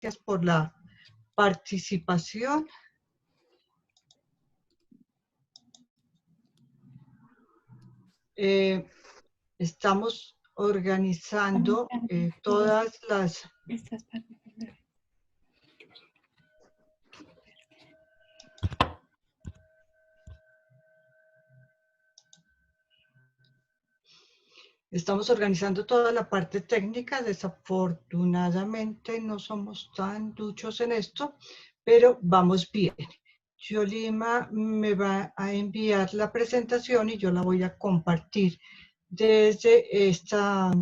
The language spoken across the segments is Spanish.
gracias por la participación. Estamos organizando todas las... Estamos organizando toda la parte técnica. Desafortunadamente no somos tan duchos en esto, pero vamos bien. Yolima me va a enviar la presentación y yo la voy a compartir desde esta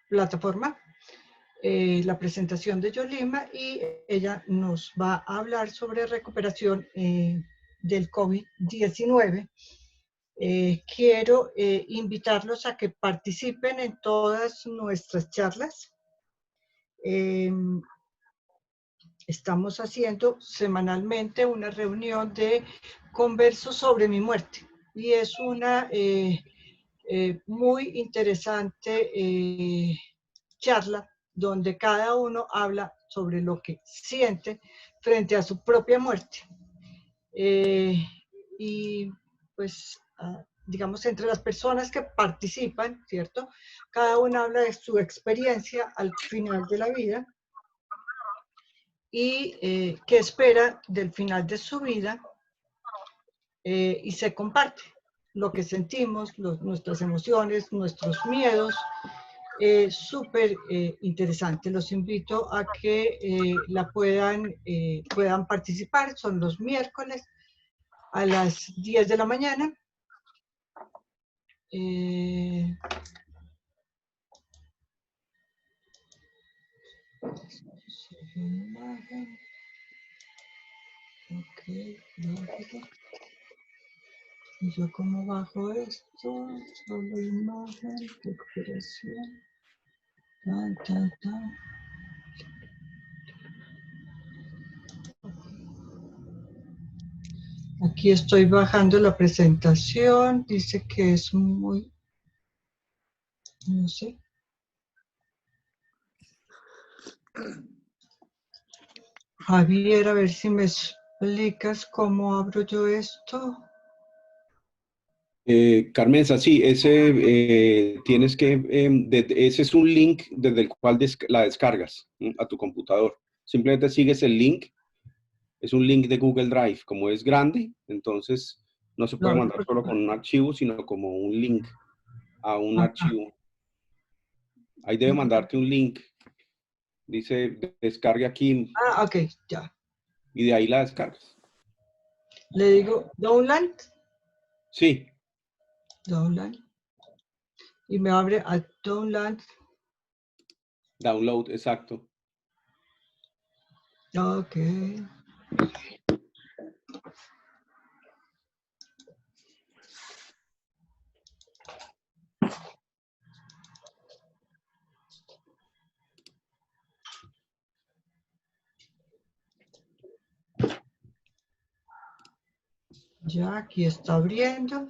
plataforma, la presentación de Yolima, y ella nos va a hablar sobre recuperación del COVID-19. Quiero invitarlos a que participen en todas nuestras charlas. Estamos haciendo semanalmente una reunión de converso sobre mi muerte, y es una muy interesante charla donde cada uno habla sobre lo que siente frente a su propia muerte. Y pues, digamos, entre las personas que participan, ¿cierto? Cada uno habla de su experiencia al final de la vida y qué espera del final de su vida, y se comparte lo que sentimos, nuestras emociones, nuestros miedos. Súper interesante. Los invito a que puedan participar. Son los miércoles a las 10 de la mañana. Y yo como bajo esto, solo imagen, recuperación. Aquí estoy bajando la presentación. Dice que es muy... no sé. Javier, a ver si me explicas cómo abro yo esto. Carmenza, sí, ese tienes que, ese es un link desde el cual la descargas a tu computador. Simplemente sigues el link, es un link de Google Drive, como es grande, entonces no se puede mandar solo con un archivo, sino como un link a un archivo. Ahí debe mandarte un link, dice descargue aquí. Ok, ya. Y de ahí la descargas. Le digo download. Sí. Download. Y me abre a download. Download, exacto. Ok. Ya aquí está abriendo.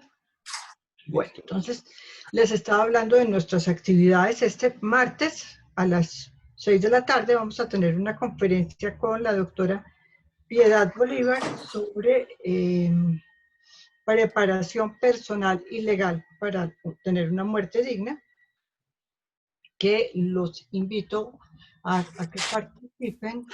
Bueno, entonces les estaba hablando de nuestras actividades. Este martes a las 6 de la tarde vamos a tener una conferencia con la doctora Piedad Bolívar sobre preparación personal y legal para obtener una muerte digna, que los invito a que participen.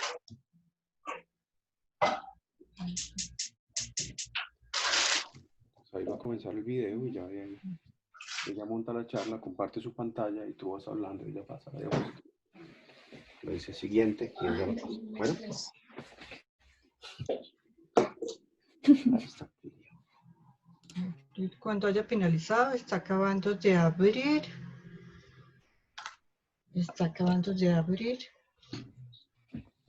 Ahí va a comenzar el video y ya de ahí. Ella monta la charla, comparte su pantalla y tú vas hablando y ya pasa. Lo dice siguiente y ya lo pasa. Bueno. Ahí está. Cuando haya finalizado, está acabando de abrir. Está acabando de abrir.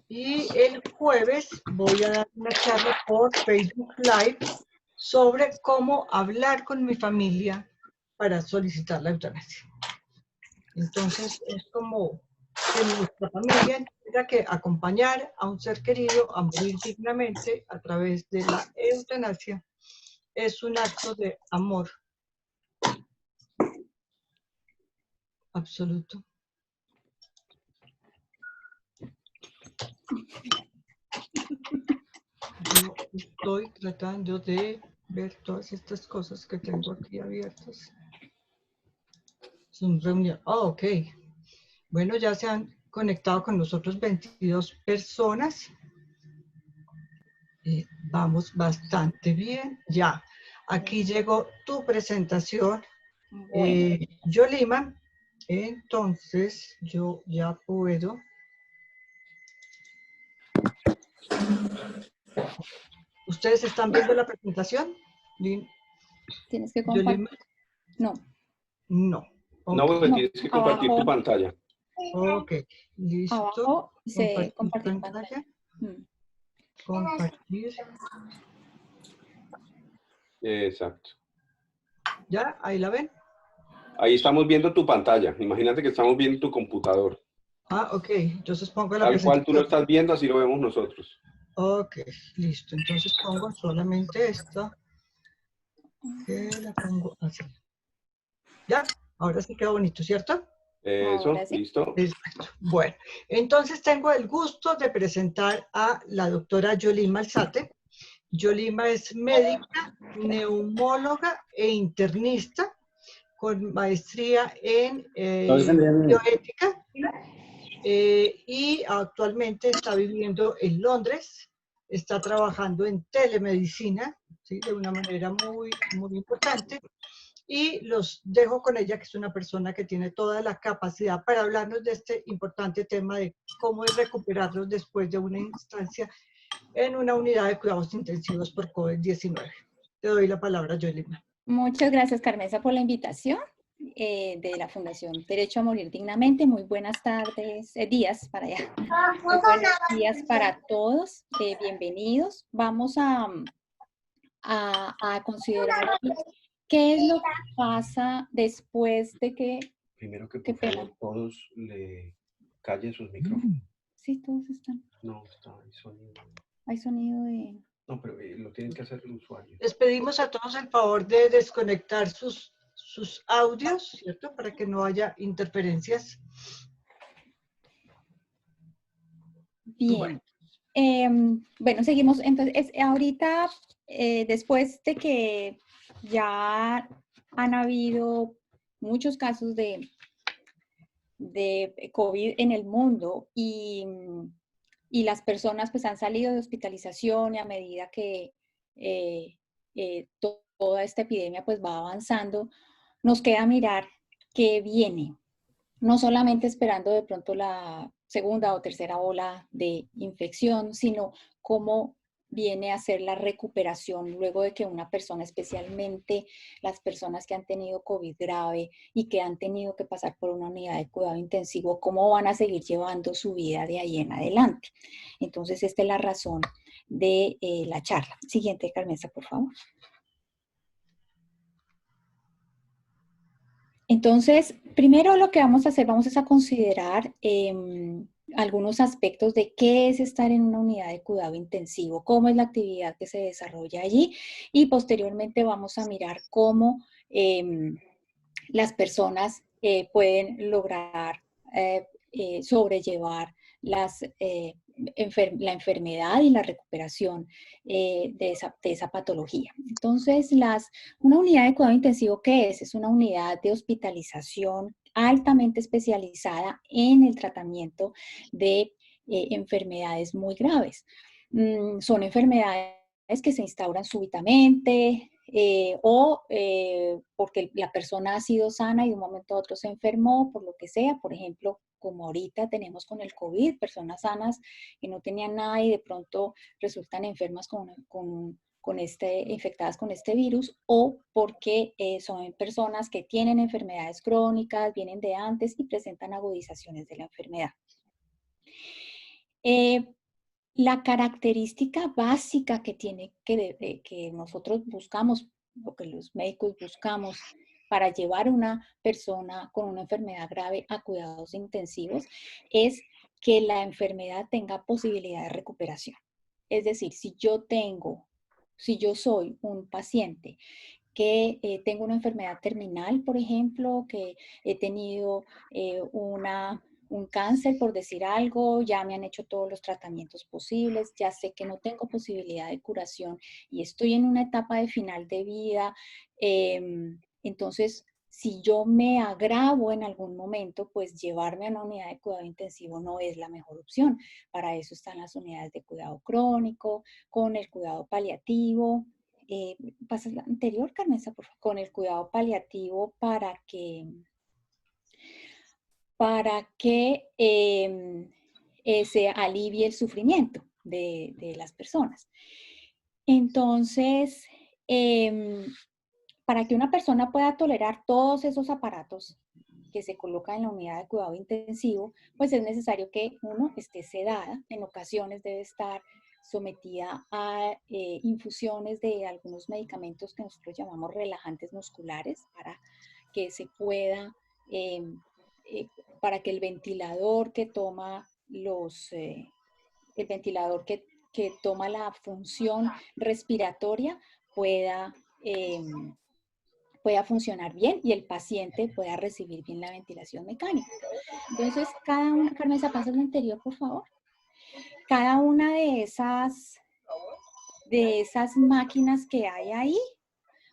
Y el jueves voy a dar una charla por Facebook Live sobre cómo hablar con mi familia para solicitar la eutanasia. Entonces, es como que nuestra familia tenga que acompañar a un ser querido a morir dignamente a través de la eutanasia. Es un acto de amor. absoluto. Yo estoy tratando de ver todas estas cosas que tengo aquí abiertas. Zoom reunión. Oh, ok. Bueno, ya se han conectado con nosotros 22 personas. Vamos bastante bien. Ya, aquí llegó tu presentación, Bueno, Yolima. Entonces, yo ya puedo. ¿Ustedes están viendo la presentación? tienes que Yolima, compartir. No, no. No, Ok, pues no, tienes que compartir tu abajo, pantalla. ok, listo. abajo dice Compartir compartir pantalla. pantalla. Mm. Compartir. Exacto. ¿Ya? ¿Ahí la ven? Ahí estamos viendo tu pantalla. Imagínate que estamos viendo tu computador. Ah, ok. Entonces pongo la Tal cual tú lo presentación. estás viendo, así lo vemos nosotros. Ok, listo. Entonces pongo solamente esta. Que la pongo así. ¿Ya? Ahora sí quedó bonito, ¿cierto? Ahora Eso, sí. listo. Exacto. Bueno, entonces tengo el gusto de presentar a la doctora Yolima Alzate. Yolima es médica, neumóloga e internista con maestría en bioética y actualmente está viviendo en Londres. Está trabajando en telemedicina, ¿sí? De una manera muy, muy importante. Y los dejo con ella, que es una persona que tiene toda la capacidad para hablarnos de este importante tema de cómo es recuperarlos después de una instancia en una unidad de cuidados intensivos por COVID-19. Te doy la palabra, Yolima. Muchas gracias, Carmenza, por la invitación de la Fundación Derecho a Morir Dignamente. Muy buenas tardes, días para allá. Muy buenos días para todos. Bienvenidos. Vamos a considerar qué es lo que pasa después de que... Primero que Qué por pena. favor todos le callen sus micrófonos. Sí, todos están. No, está ahí sonido. Hay sonido de... No, pero lo tienen que hacer el usuario. Les pedimos a todos el favor de desconectar sus audios, ¿cierto? Para que no haya interferencias. Bien. Bueno, seguimos. Entonces, ahorita, después de que ya han habido muchos casos de COVID en el mundo y las personas pues han salido de hospitalización y a medida que toda esta epidemia pues va avanzando, nos queda mirar qué viene. No solamente esperando de pronto la segunda o tercera ola de infección, sino cómo viene a ser la recuperación luego de que una persona, especialmente las personas que han tenido COVID grave y que han tenido que pasar por una unidad de cuidado intensivo, cómo van a seguir llevando su vida de ahí en adelante. Entonces, esta es la razón de la charla. Siguiente, Carmenza, por favor. Entonces, primero lo que vamos a hacer, vamos a considerar algunos aspectos de qué es estar en una unidad de cuidado intensivo, cómo es la actividad que se desarrolla allí y posteriormente vamos a mirar cómo las personas pueden lograr sobrellevar la enfermedad y la recuperación de esa patología. Entonces, una unidad de cuidado intensivo, ¿qué es? Es una unidad de hospitalización altamente especializada en el tratamiento de enfermedades muy graves. Son enfermedades que se instauran súbitamente, porque la persona ha sido sana y de un momento a otro se enfermó por lo que sea, por ejemplo, como ahorita tenemos con el COVID, personas sanas que no tenían nada y de pronto resultan enfermas infectadas con este virus, o porque son personas que tienen enfermedades crónicas, vienen de antes y presentan agudizaciones de la enfermedad. La característica básica que nosotros buscamos, lo que los médicos buscamos para llevar a una persona con una enfermedad grave a cuidados intensivos, es que la enfermedad tenga posibilidad de recuperación. Es decir, si yo soy un paciente que tengo una enfermedad terminal, por ejemplo, que he tenido un cáncer, por decir algo, ya me han hecho todos los tratamientos posibles, ya sé que no tengo posibilidad de curación y estoy en una etapa de final de vida. Entonces, si yo me agravo en algún momento, pues llevarme a una unidad de cuidado intensivo no es la mejor opción. Para eso están las unidades de cuidado crónico, con el cuidado paliativo. Pasa la anterior, Carmenza, por favor, con el cuidado paliativo para que se alivie el sufrimiento de las personas. Entonces, para que una persona pueda tolerar todos esos aparatos que se colocan en la unidad de cuidado intensivo, pues es necesario que uno esté sedada, en ocasiones debe estar sometida a infusiones de algunos medicamentos que nosotros llamamos relajantes musculares para que se pueda, para que el ventilador que toma el ventilador que toma la función respiratoria pueda funcionar bien y el paciente pueda recibir bien la ventilación mecánica. Entonces, cada una, Carmenza, pasa al anterior, por favor. Cada una de esas máquinas que hay ahí,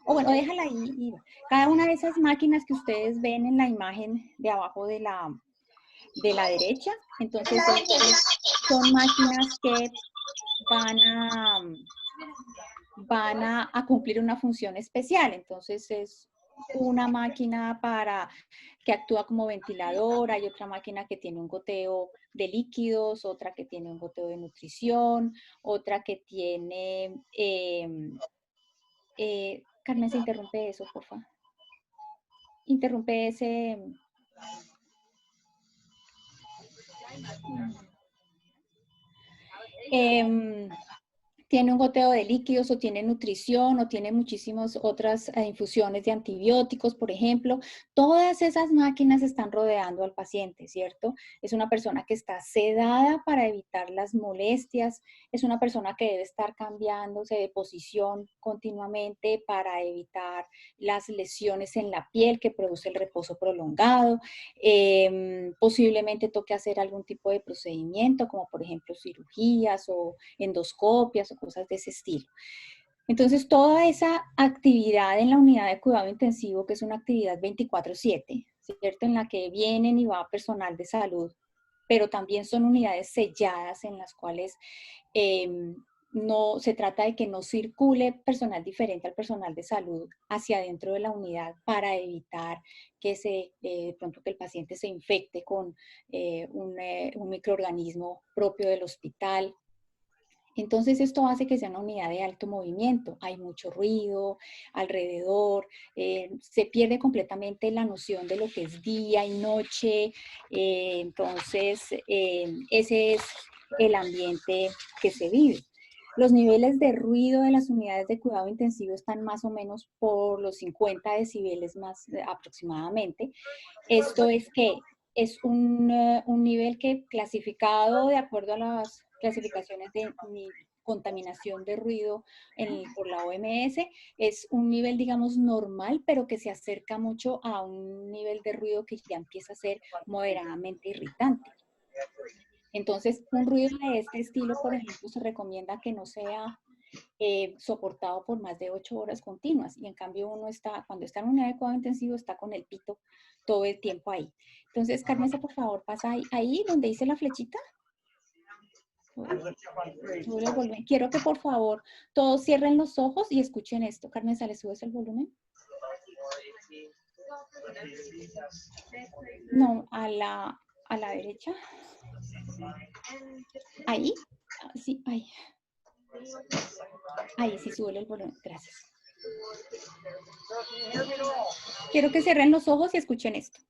o bueno, déjala ahí, Iva. Cada una de esas máquinas que ustedes ven en la imagen de abajo de la derecha, entonces son máquinas que van a cumplir una función especial. Entonces es una máquina que actúa como ventilador, hay otra máquina que tiene un goteo de líquidos, otra que tiene un goteo de nutrición, otra que tiene... Carmen, se interrumpe eso, por favor. Interrumpe ese... tiene un goteo de líquidos o tiene nutrición o tiene muchísimas otras infusiones de antibióticos, por ejemplo. Todas esas máquinas están rodeando al paciente, ¿cierto? Es una persona que está sedada para evitar las molestias, es una persona que debe estar cambiándose de posición continuamente para evitar las lesiones en la piel que produce el reposo prolongado. Posiblemente toque hacer algún tipo de procedimiento, como por ejemplo cirugías o endoscopias o cosas de ese estilo. Entonces, toda esa actividad en la unidad de cuidado intensivo, que es una actividad 24/7, ¿cierto? En la que vienen y va personal de salud, pero también son unidades selladas en las cuales no se trata de que no circule personal diferente al personal de salud hacia adentro de la unidad para evitar que de pronto que el paciente se infecte con un microorganismo propio del hospital. Entonces esto hace que sea una unidad de alto movimiento, hay mucho ruido alrededor, se pierde completamente la noción de lo que es día y noche, entonces ese es el ambiente que se vive. Los niveles de ruido de las unidades de cuidado intensivo están más o menos por los 50 decibeles más aproximadamente. Esto es que es un nivel que clasificado de acuerdo a las clasificaciones de contaminación de ruido por la OMS, es un nivel, digamos, normal, pero que se acerca mucho a un nivel de ruido que ya empieza a ser moderadamente irritante. Entonces, un ruido de este estilo, por ejemplo, se recomienda que no sea soportado por más de 8 horas continuas. Y en cambio cuando está en un cuidado intensivo, está con el pito todo el tiempo ahí. Entonces, Carmenza, por favor, pasa ahí donde dice la flechita. Quiero que por favor todos cierren los ojos y escuchen esto. Carmenza, ¿le subes el volumen? No, a la derecha. Ahí. Sí, ahí. Ahí sí, sube el volumen. Gracias. Quiero que cierren los ojos y escuchen esto.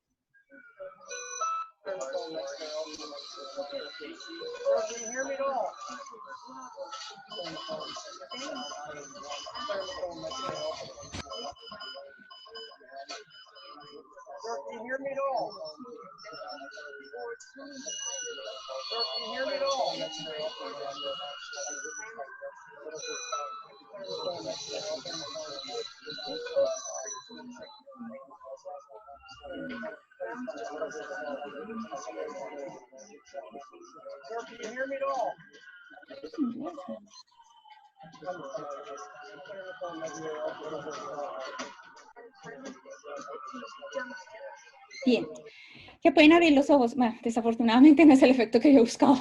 Bien, que pueden abrir los ojos. Bueno, desafortunadamente no es el efecto que yo buscaba,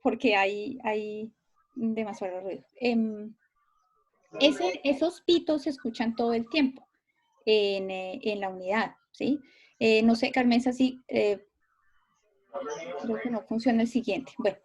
porque hay demasiado ruido. Esos pitos se escuchan todo el tiempo en la unidad, ¿sí? No sé, Carmen, así creo que no funciona el siguiente. Bueno,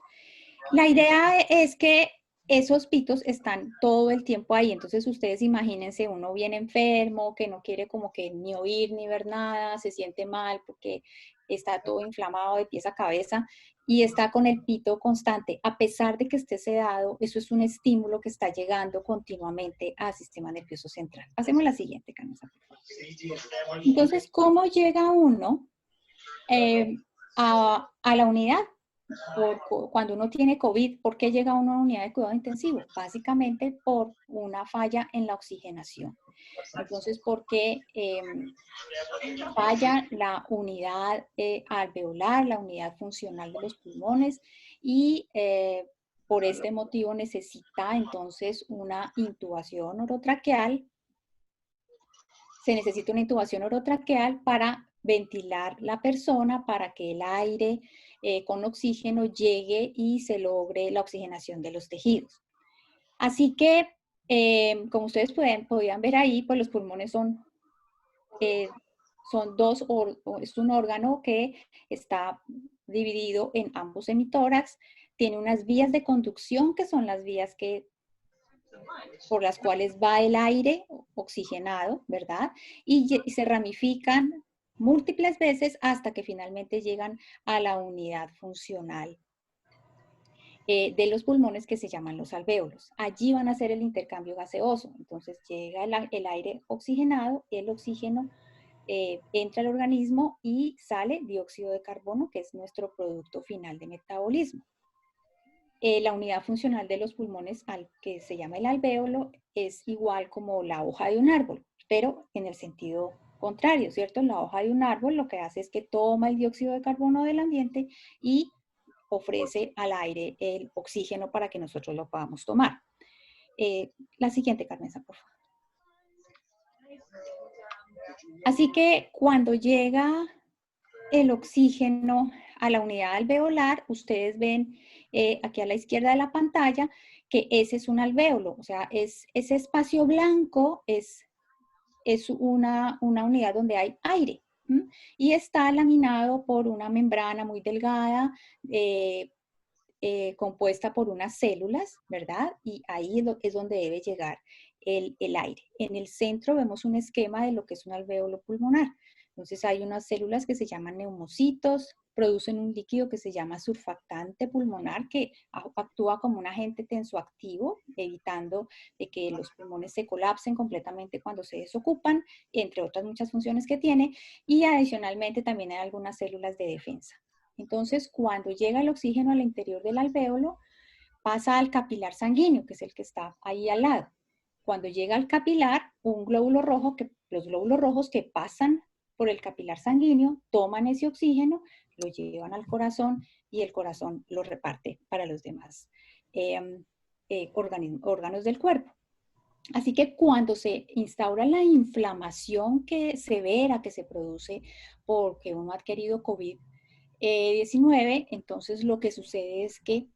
la idea es que esos pitos están todo el tiempo ahí. Entonces ustedes imagínense uno bien enfermo, que no quiere como que ni oír ni ver nada, se siente mal porque está todo inflamado de pies a cabeza y está con el pito constante. A pesar de que esté sedado, eso es un estímulo que está llegando continuamente al sistema nervioso central. Hacemos la siguiente, Canesa, por favor. Entonces, ¿cómo llega uno a la unidad? Cuando uno tiene COVID, ¿por qué llega uno a una unidad de cuidado intensivo? Básicamente por una falla en la oxigenación. Entonces, ¿por qué falla la unidad alveolar, la unidad funcional de los pulmones? Y por este motivo necesita entonces una intubación orotraqueal. Se necesita una intubación orotraqueal para ventilar la persona, para que el aire con oxígeno llegue y se logre la oxigenación de los tejidos. Así que, como ustedes podían ver ahí, pues los pulmones son es un órgano que está dividido en ambos hemitórax, tiene unas vías de conducción que son las vías por las cuales va el aire oxigenado, ¿verdad? Y se ramifican múltiples veces hasta que finalmente llegan a la unidad funcional de los pulmones que se llaman los alvéolos. Allí van a hacer el intercambio gaseoso. Entonces llega el aire oxigenado, el oxígeno entra al organismo y sale dióxido de carbono, que es nuestro producto final de metabolismo. La unidad funcional de los pulmones, que se llama el alvéolo, es igual como la hoja de un árbol, pero en el sentido contrario, ¿cierto? La hoja de un árbol lo que hace es que toma el dióxido de carbono del ambiente y ofrece al aire el oxígeno para que nosotros lo podamos tomar. La siguiente, Carmenza, por favor. Así que cuando llega el oxígeno a la unidad alveolar, ustedes ven aquí a la izquierda de la pantalla que ese es un alvéolo, o sea, ese espacio blanco es una unidad donde hay aire, ¿m? Y está laminado por una membrana muy delgada compuesta por unas células, ¿verdad? Y ahí es donde debe llegar el aire. En el centro vemos un esquema de lo que es un alvéolo pulmonar. Entonces hay unas células que se llaman neumocitos, producen un líquido que se llama surfactante pulmonar que actúa como un agente tensoactivo, evitando de que los pulmones se colapsen completamente cuando se desocupan, entre otras muchas funciones que tiene. Y adicionalmente también hay algunas células de defensa. Entonces, cuando llega el oxígeno al interior del alvéolo, pasa al capilar sanguíneo, que es el que está ahí al lado. Cuando llega al capilar, los glóbulos rojos que pasan por el capilar sanguíneo toman ese oxígeno, lo llevan al corazón y el corazón lo reparte para los demás órganos del cuerpo. Así que cuando se instaura la inflamación severa que se produce porque uno ha adquirido COVID-19, entonces lo que sucede es que,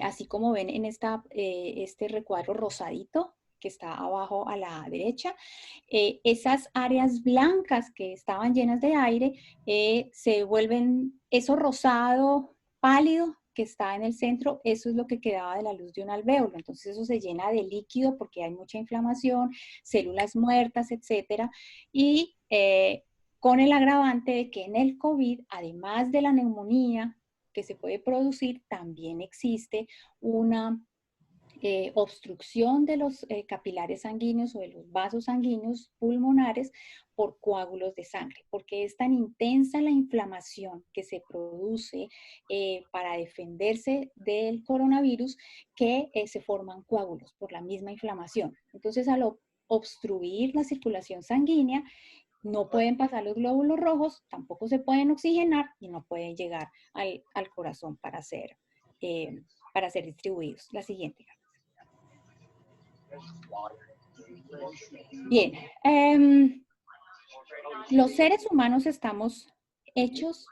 así como ven en este recuadro rosadito que está abajo a la derecha, esas áreas blancas que estaban llenas de aire se vuelven, eso rosado pálido que está en el centro, eso es lo que quedaba de la luz de un alvéolo. Entonces eso se llena de líquido porque hay mucha inflamación, células muertas, etcétera, y con el agravante de que en el COVID, además de la neumonía que se puede producir, también existe una obstrucción de los capilares sanguíneos o de los vasos sanguíneos pulmonares por coágulos de sangre, porque es tan intensa la inflamación que se produce para defenderse del coronavirus que se forman coágulos por la misma inflamación. Entonces, al obstruir la circulación sanguínea, no pueden pasar los glóbulos rojos, tampoco se pueden oxigenar y no pueden llegar al corazón para ser distribuidos. La siguiente. Bien, los seres humanos estamos hechos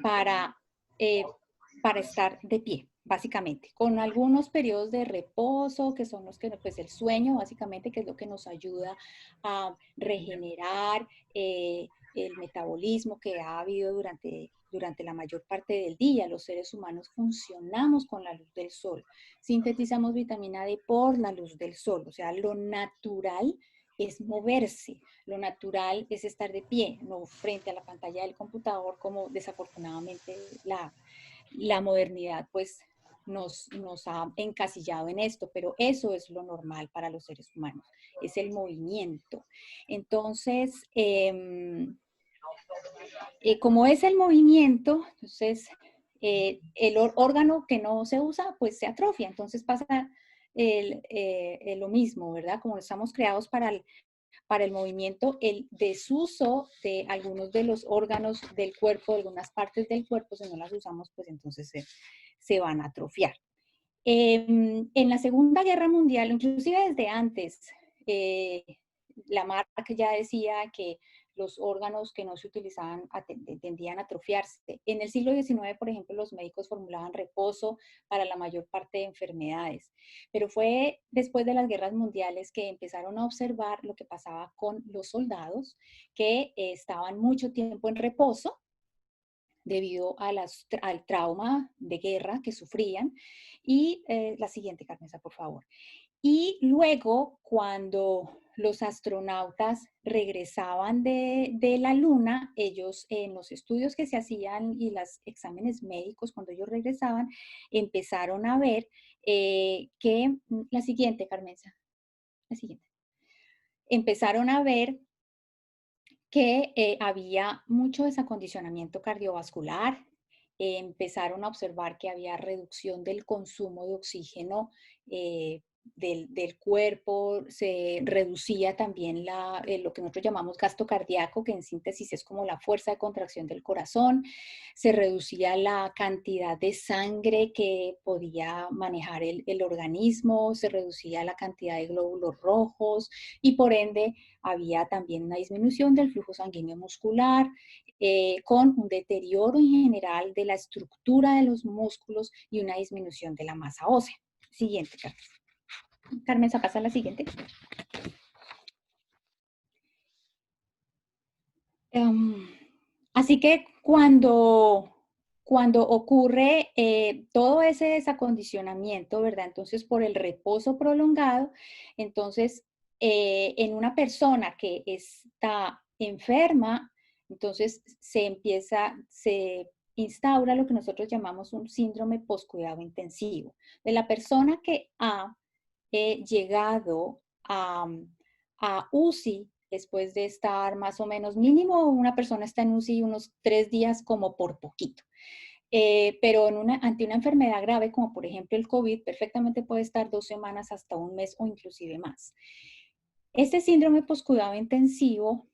para estar de pie, básicamente, con algunos periodos de reposo, que son los que, pues el sueño, básicamente, que es lo que nos ayuda a regenerar el metabolismo que ha habido durante la mayor parte del día. Los seres humanos funcionamos con la luz del sol, sintetizamos vitamina D por la luz del sol, o sea, lo natural es moverse, lo natural es estar de pie, no frente a la pantalla del computador, como desafortunadamente la modernidad pues nos ha encasillado en esto, pero eso es lo normal para los seres humanos, es el movimiento. Entonces, como es el movimiento, entonces el órgano que no se usa pues se atrofia, entonces pasa lo mismo, ¿verdad? Como estamos creados para el movimiento, el desuso de algunos de los órganos del cuerpo, de algunas partes del cuerpo, si no las usamos, pues entonces se van a atrofiar. En la Segunda Guerra Mundial, inclusive desde antes, Lamarck ya decía que los órganos que no se utilizaban tendían a atrofiarse. En el siglo XIX, por ejemplo, los médicos formulaban reposo para la mayor parte de enfermedades, pero fue después de las guerras mundiales que empezaron a observar lo que pasaba con los soldados que estaban mucho tiempo en reposo debido al trauma de guerra que sufrían. Y la siguiente, Carmenza, por favor. Y luego, cuando los astronautas regresaban de la Luna, ellos en los estudios que se hacían y los exámenes médicos, cuando ellos regresaban, empezaron a ver que, la siguiente, Carmenza, la siguiente, empezaron a ver que había mucho desacondicionamiento cardiovascular, empezaron a observar que había reducción del consumo de oxígeno del cuerpo, se reducía también lo que nosotros llamamos gasto cardíaco, que en síntesis es como la fuerza de contracción del corazón, se reducía la cantidad de sangre que podía manejar el organismo, se reducía la cantidad de glóbulos rojos y por ende había también una disminución del flujo sanguíneo muscular, con un deterioro en general de la estructura de los músculos y una disminución de la masa ósea. Siguiente, Carmen. Carmen, ¿se pasa a la siguiente? Así que cuando ocurre todo ese desacondicionamiento, ¿verdad? Entonces, por el reposo prolongado, entonces, en una persona que está enferma, entonces se instaura lo que nosotros llamamos un síndrome postcuidado intensivo. De la persona que ha llegado a UCI después de estar más o menos, mínimo una persona está en UCI unos 3 días como por poquito. Pero ante una enfermedad grave como por ejemplo el COVID, perfectamente puede estar 2 semanas hasta un mes o inclusive más. Este síndrome postcuidado intensivo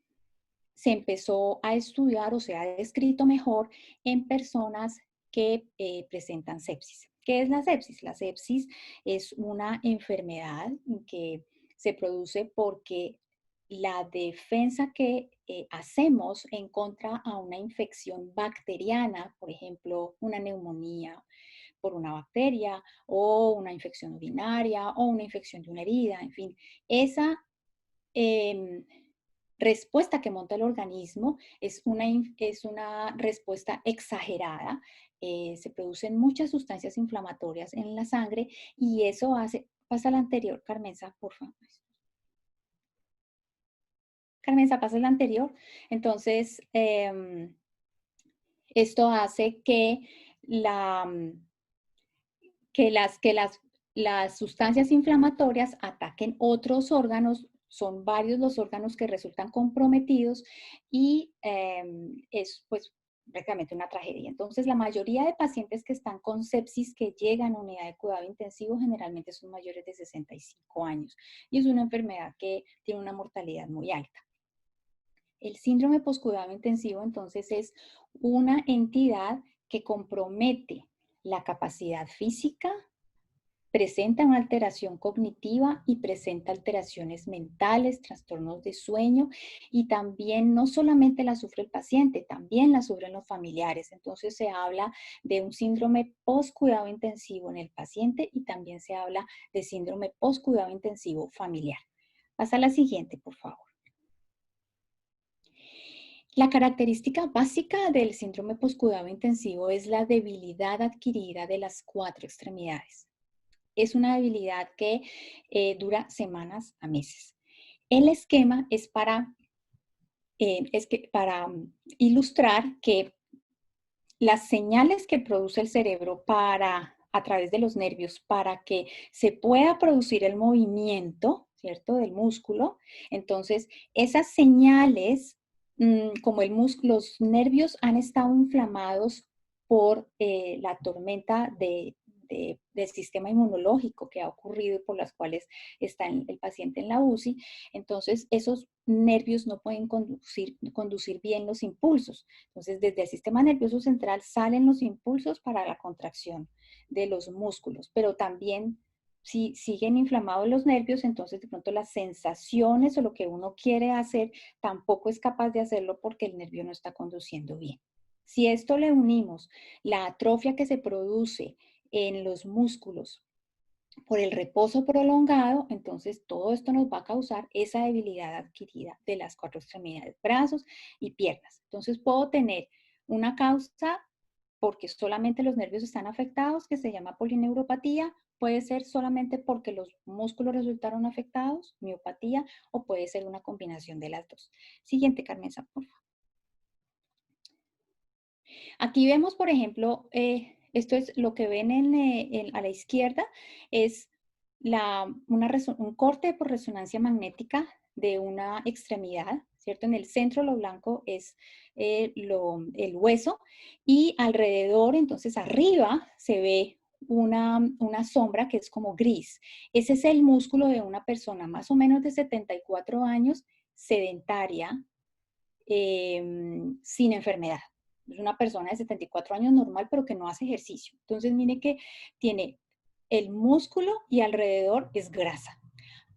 se empezó a estudiar o se ha descrito mejor en personas que presentan sepsis. ¿Qué es la sepsis? La sepsis es una enfermedad que se produce porque la defensa que hacemos en contra a una infección bacteriana, por ejemplo, una neumonía por una bacteria o una infección urinaria o una infección de una herida, en fin, esa respuesta que monta el organismo es una respuesta exagerada. Se producen muchas sustancias inflamatorias en la sangre y eso pasa a la anterior, Carmenza, por favor. Carmenza, pasa a la anterior. Entonces, esto hace que las sustancias inflamatorias ataquen otros órganos. Son varios los órganos que resultan comprometidos y es pues prácticamente una tragedia. Entonces, la mayoría de pacientes que están con sepsis que llegan a unidad de cuidado intensivo generalmente son mayores de 65 años y es una enfermedad que tiene una mortalidad muy alta. El síndrome postcuidado intensivo, entonces, es una entidad que compromete la capacidad física, presenta una alteración cognitiva y presenta alteraciones mentales, trastornos de sueño y también no solamente la sufre el paciente, también la sufren los familiares. Entonces se habla de un síndrome post-cuidado intensivo en el paciente y también se habla de síndrome post-cuidado intensivo familiar. Pasa a la siguiente, por favor. La característica básica del síndrome post-cuidado intensivo es la debilidad adquirida de las 4 extremidades. Es una debilidad que dura semanas a meses. El esquema es para ilustrar que las señales que produce el cerebro a través de los nervios para que se pueda producir el movimiento, ¿cierto?, del músculo. Entonces, esas señales, como los nervios han estado inflamados por la tormenta del sistema inmunológico que ha ocurrido y por las cuales está el paciente en la UCI, entonces esos nervios no pueden conducir bien los impulsos. Entonces, desde el sistema nervioso central salen los impulsos para la contracción de los músculos, pero también si siguen inflamados los nervios, entonces de pronto las sensaciones o lo que uno quiere hacer tampoco es capaz de hacerlo porque el nervio no está conduciendo bien. Si a esto le unimos la atrofia que se produce en los músculos por el reposo prolongado, entonces todo esto nos va a causar esa debilidad adquirida de las 4 extremidades, brazos y piernas. Entonces puedo tener una causa porque solamente los nervios están afectados, que se llama polineuropatía, puede ser solamente porque los músculos resultaron afectados, miopatía, o puede ser una combinación de las dos. Siguiente, Carmenza, por favor. Aquí vemos, por ejemplo, esto es lo que ven a la izquierda, es un corte por resonancia magnética de una extremidad, ¿cierto? En el centro lo blanco es el hueso y alrededor, entonces arriba, se ve una sombra que es como gris. Ese es el músculo de una persona más o menos de 74 años, sedentaria, sin enfermedad. Es una persona de 74 años normal, pero que no hace ejercicio. Entonces, mire que tiene el músculo y alrededor es grasa.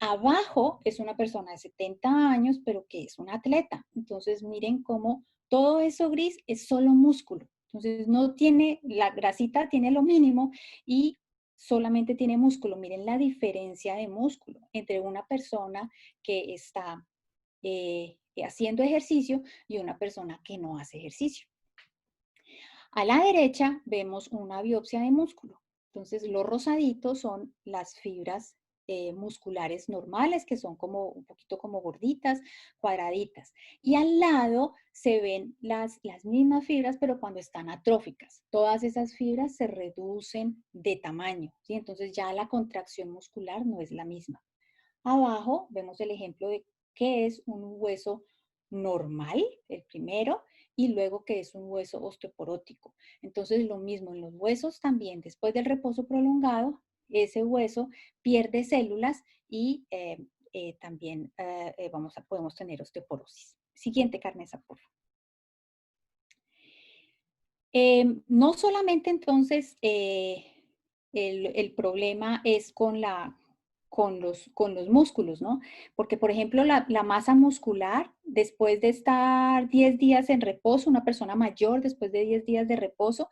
Abajo es una persona de 70 años, pero que es un atleta. Entonces, miren cómo todo eso gris es solo músculo. Entonces, no tiene, la grasita tiene lo mínimo y solamente tiene músculo. Miren la diferencia de músculo entre una persona que está haciendo ejercicio y una persona que no hace ejercicio. A la derecha vemos una biopsia de músculo. Entonces, los rosaditos son las fibras musculares normales, que son como un poquito como gorditas, cuadraditas. Y al lado se ven las mismas fibras, pero cuando están atróficas. Todas esas fibras se reducen de tamaño, ¿sí? Entonces ya la contracción muscular no es la misma. Abajo vemos el ejemplo de qué es un hueso normal, el primero, y luego qué es un hueso osteoporótico. Entonces, lo mismo en los huesos también, después del reposo prolongado, ese hueso pierde células y también podemos tener osteoporosis. Siguiente, Carmesa, por favor. No solamente entonces el problema es con los músculos, ¿no? Porque, por ejemplo, la masa muscular, después de estar 10 días en reposo, una persona mayor después de 10 días de reposo,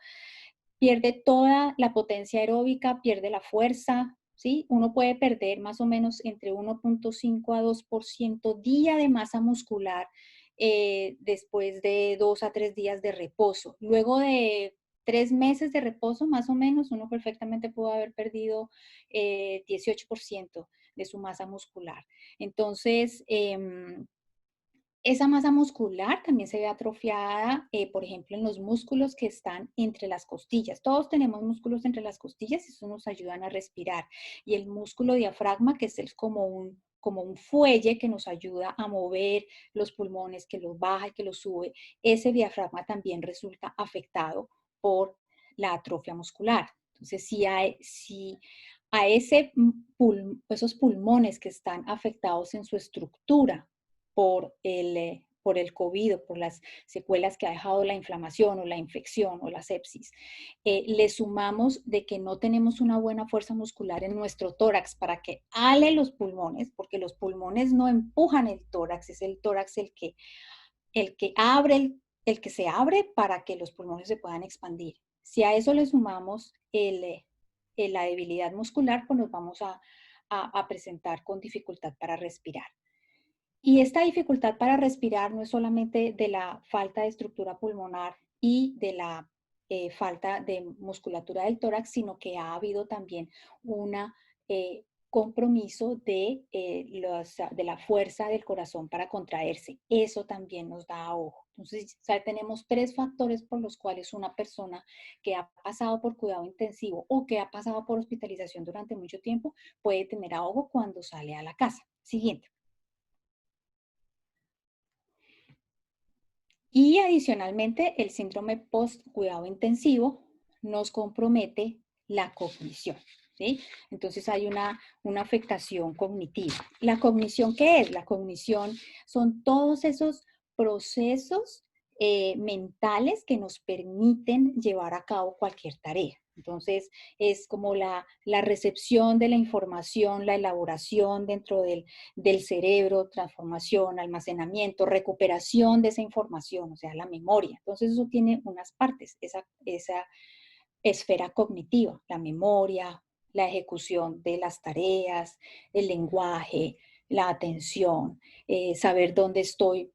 pierde toda la potencia aeróbica, pierde la fuerza, ¿sí? Uno puede perder más o menos entre 1.5 a 2% día de masa muscular después de 2 a 3 días de reposo. Luego de 3 meses de reposo, más o menos, uno perfectamente pudo haber perdido 18% de su masa muscular. Entonces, Esa masa muscular también se ve atrofiada, por ejemplo, en los músculos que están entre las costillas. Todos tenemos músculos entre las costillas y eso nos ayudan a respirar. Y el músculo diafragma, que es como un fuelle que nos ayuda a mover los pulmones, que los baja y que los sube, ese diafragma también resulta afectado por la atrofia muscular. Entonces, si a esos pulmones que están afectados en su estructura por el COVID o por las secuelas que ha dejado la inflamación o la infección o la sepsis, le sumamos de que no tenemos una buena fuerza muscular en nuestro tórax para que ale los pulmones, porque los pulmones no empujan el tórax, es el tórax el que abre, el que se abre para que los pulmones se puedan expandir. Si a eso le sumamos la debilidad muscular, pues nos vamos a presentar con dificultad para respirar. Y esta dificultad para respirar no es solamente de la falta de estructura pulmonar y de la falta de musculatura del tórax, sino que ha habido también un compromiso de la fuerza del corazón para contraerse. Eso también nos da ahogo. Entonces, tenemos 3 factores por los cuales una persona que ha pasado por cuidado intensivo o que ha pasado por hospitalización durante mucho tiempo puede tener ahogo cuando sale a la casa. Siguiente. Y adicionalmente, el síndrome post-cuidado intensivo nos compromete la cognición, ¿sí? Entonces hay una afectación cognitiva. ¿La cognición qué es? La cognición son todos esos procesos mentales que nos permiten llevar a cabo cualquier tarea. Entonces, es como la recepción de la información, la elaboración dentro del cerebro, transformación, almacenamiento, recuperación de esa información, o sea, la memoria. Entonces, eso tiene unas partes, esa esfera cognitiva, la memoria, la ejecución de las tareas, el lenguaje, la atención, saber dónde estoy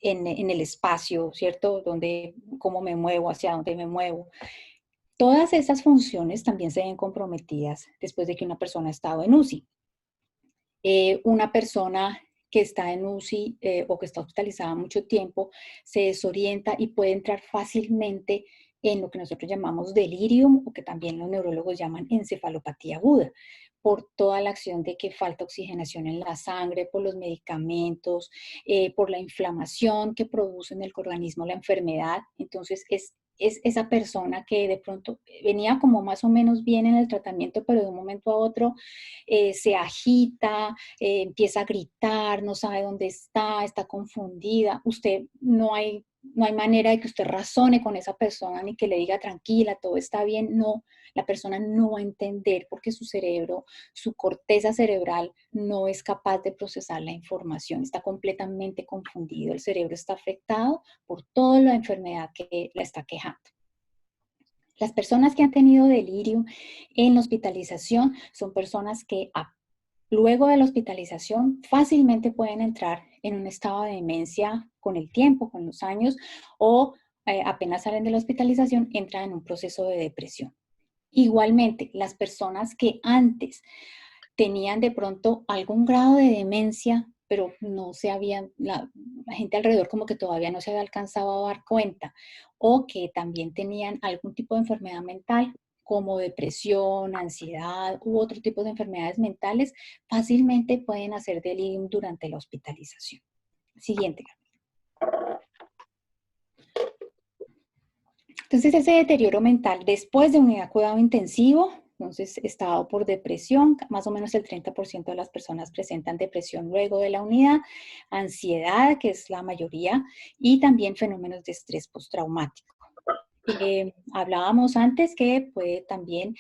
en el espacio, ¿cierto? Cómo me muevo, hacia dónde me muevo. Todas esas funciones también se ven comprometidas después de que una persona ha estado en UCI. Una persona que está en UCI o que está hospitalizada mucho tiempo se desorienta y puede entrar fácilmente en lo que nosotros llamamos delirium o que también los neurólogos llaman encefalopatía aguda, por toda la acción de que falta oxigenación en la sangre, por los medicamentos, por la inflamación que produce en el organismo la enfermedad. Entonces es esa persona que de pronto venía como más o menos bien en el tratamiento, pero de un momento a otro se agita, empieza a gritar, no sabe dónde está confundida. No hay manera de que usted razone con esa persona ni que le diga tranquila, todo está bien. No, la persona no va a entender porque su cerebro, su corteza cerebral no es capaz de procesar la información, está completamente confundido. El cerebro está afectado por toda la enfermedad que la está quejando. Las personas que han tenido delirio en la hospitalización son personas que luego de la hospitalización fácilmente pueden entrar en un estado de demencia con el tiempo, con los años, o apenas salen de la hospitalización entran en un proceso de depresión. Igualmente, las personas que antes tenían de pronto algún grado de demencia, pero no se habían, la gente alrededor como que todavía no se había alcanzado a dar cuenta, o que también tenían algún tipo de enfermedad mental, como depresión, ansiedad u otro tipo de enfermedades mentales, fácilmente pueden hacer delirium durante la hospitalización. Siguiente. Entonces, ese deterioro mental después de unidad de cuidado intensivo, entonces estado por depresión, más o menos el 30% de las personas presentan depresión luego de la unidad, ansiedad, que es la mayoría, y también fenómenos de estrés postraumático. Hablábamos antes que puede también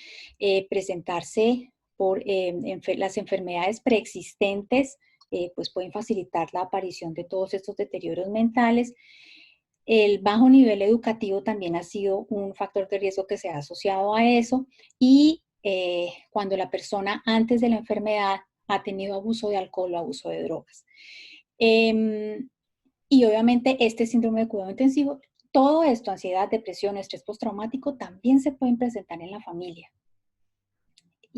presentarse por las enfermedades preexistentes, pues pueden facilitar la aparición de todos estos deterioros mentales. El bajo nivel educativo también ha sido un factor de riesgo que se ha asociado a eso, y cuando la persona antes de la enfermedad ha tenido abuso de alcohol o abuso de drogas. Y obviamente este síndrome de cuidado intensivo, todo esto, ansiedad, depresión, estrés postraumático, también se pueden presentar en la familia.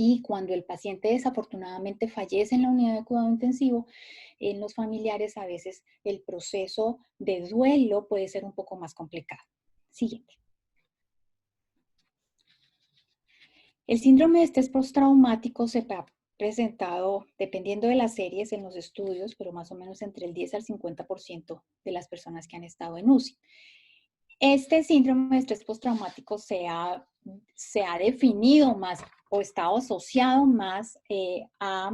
Y cuando el paciente desafortunadamente fallece en la unidad de cuidado intensivo, en los familiares a veces el proceso de duelo puede ser un poco más complicado. Siguiente. El síndrome de estrés postraumático se ha presentado, dependiendo de las series en los estudios, pero más o menos entre el 10 al 50% de las personas que han estado en UCI. Este síndrome de estrés postraumático se ha definido más o está asociado más a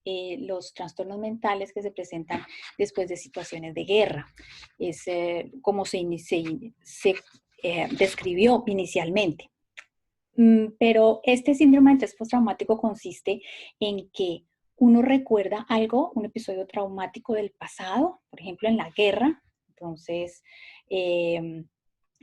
los trastornos mentales que se presentan después de situaciones de guerra. Es como se describió inicialmente. Pero este síndrome de estrés postraumático consiste en que uno recuerda algo, un episodio traumático del pasado, por ejemplo, en la guerra. Entonces,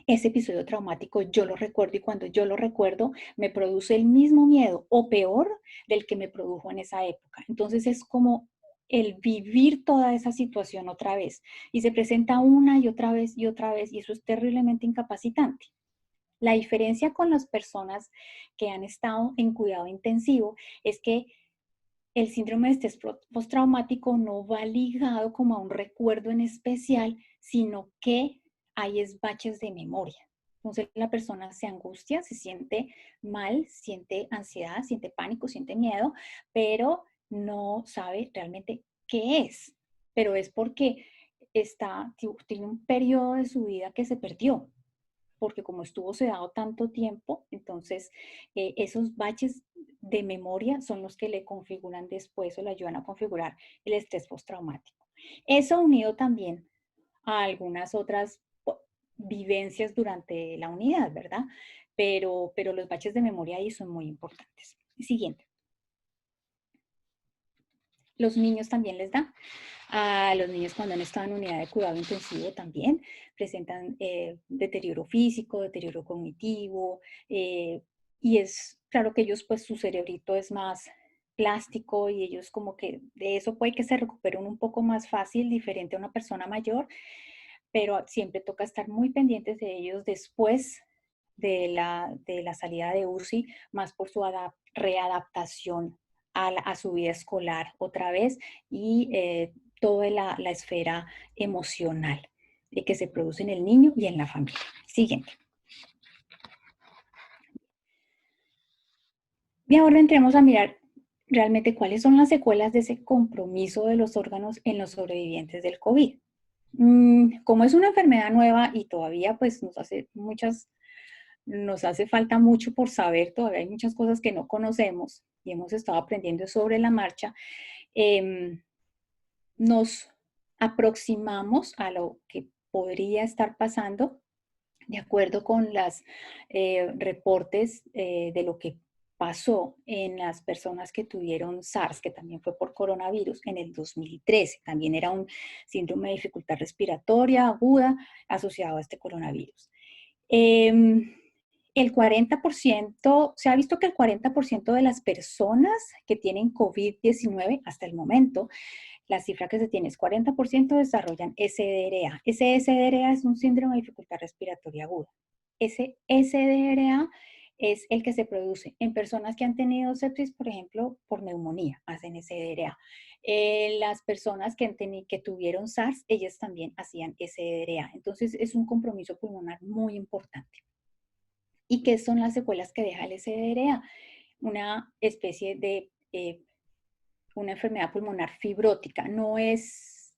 ese episodio traumático yo lo recuerdo y cuando yo lo recuerdo me produce el mismo miedo o peor del que me produjo en esa época. Entonces es como el vivir toda esa situación otra vez y se presenta una y otra vez y otra vez y eso es terriblemente incapacitante. La diferencia con las personas que han estado en cuidado intensivo es que el síndrome de estrés postraumático no va ligado como a un recuerdo en especial, sino que hay baches de memoria. Entonces la persona se angustia, se siente mal, siente ansiedad, siente pánico, siente miedo, pero no sabe realmente qué es. Pero es porque tiene un periodo de su vida que se perdió, porque como estuvo sedado tanto tiempo, entonces esos baches de memoria son los que le configuran después o le ayudan a configurar el estrés postraumático. Eso unido también a algunas otras vivencias durante la unidad, ¿verdad? Pero los baches de memoria ahí son muy importantes. Siguiente. Los niños también les da. A los niños cuando han estado en unidad de cuidado intensivo también presentan deterioro físico, deterioro cognitivo, y es claro que ellos pues su cerebrito es más plástico y ellos como que de eso puede que se recuperen un poco más fácil, diferente a una persona mayor, pero siempre toca estar muy pendientes de ellos después de la salida de UCI, más por su readaptación a su vida escolar otra vez y toda la esfera emocional que se produce en el niño y en la familia. Siguiente. Y ahora entremos a mirar realmente cuáles son las secuelas de ese compromiso de los órganos en los sobrevivientes del COVID. Como es una enfermedad nueva y todavía pues nos hace falta mucho por saber, todavía hay muchas cosas que no conocemos y hemos estado aprendiendo sobre la marcha, nos aproximamos a lo que podría estar pasando de acuerdo con los reportes de lo que pasó en las personas que tuvieron SARS, que también fue por coronavirus, en el 2013. También era un síndrome de dificultad respiratoria aguda asociado a este coronavirus. El 40%, se ha visto que el 40% de las personas que tienen COVID-19 hasta el momento, la cifra que se tiene es 40% desarrollan SDRA. Ese SDRA es un síndrome de dificultad respiratoria aguda. Ese SDRA es el que se produce en personas que han tenido sepsis, por ejemplo, por neumonía, hacen SDRA. Las personas que tuvieron SARS, ellas también hacían SDRA. Entonces, es un compromiso pulmonar muy importante. ¿Y qué son las secuelas que deja el SDRA? Una especie de una enfermedad pulmonar fibrótica. No es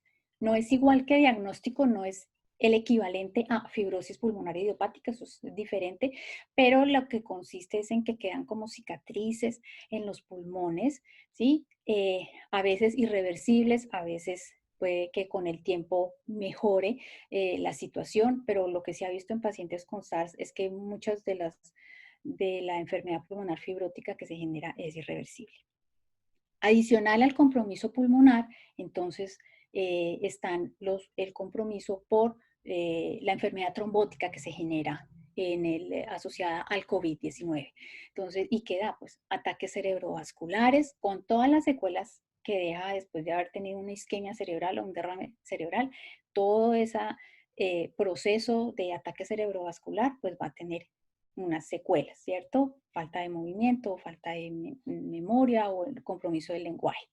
igual que diagnóstico, no es el equivalente a fibrosis pulmonar idiopática, eso es diferente, pero lo que consiste es en que quedan como cicatrices en los pulmones, ¿sí? A veces irreversibles, a veces puede que con el tiempo mejore la situación, pero lo que se ha visto en pacientes con SARS es que muchas de la enfermedad pulmonar fibrótica que se genera es irreversible. Adicional al compromiso pulmonar, entonces están el compromiso por la enfermedad trombótica que se genera asociada al COVID-19. Entonces, ¿y qué da? Pues ataques cerebrovasculares con todas las secuelas que deja después de haber tenido una isquemia cerebral o un derrame cerebral. Todo ese proceso de ataque cerebrovascular pues va a tener unas secuelas, ¿cierto? Falta de movimiento, falta de memoria o el compromiso del lenguaje.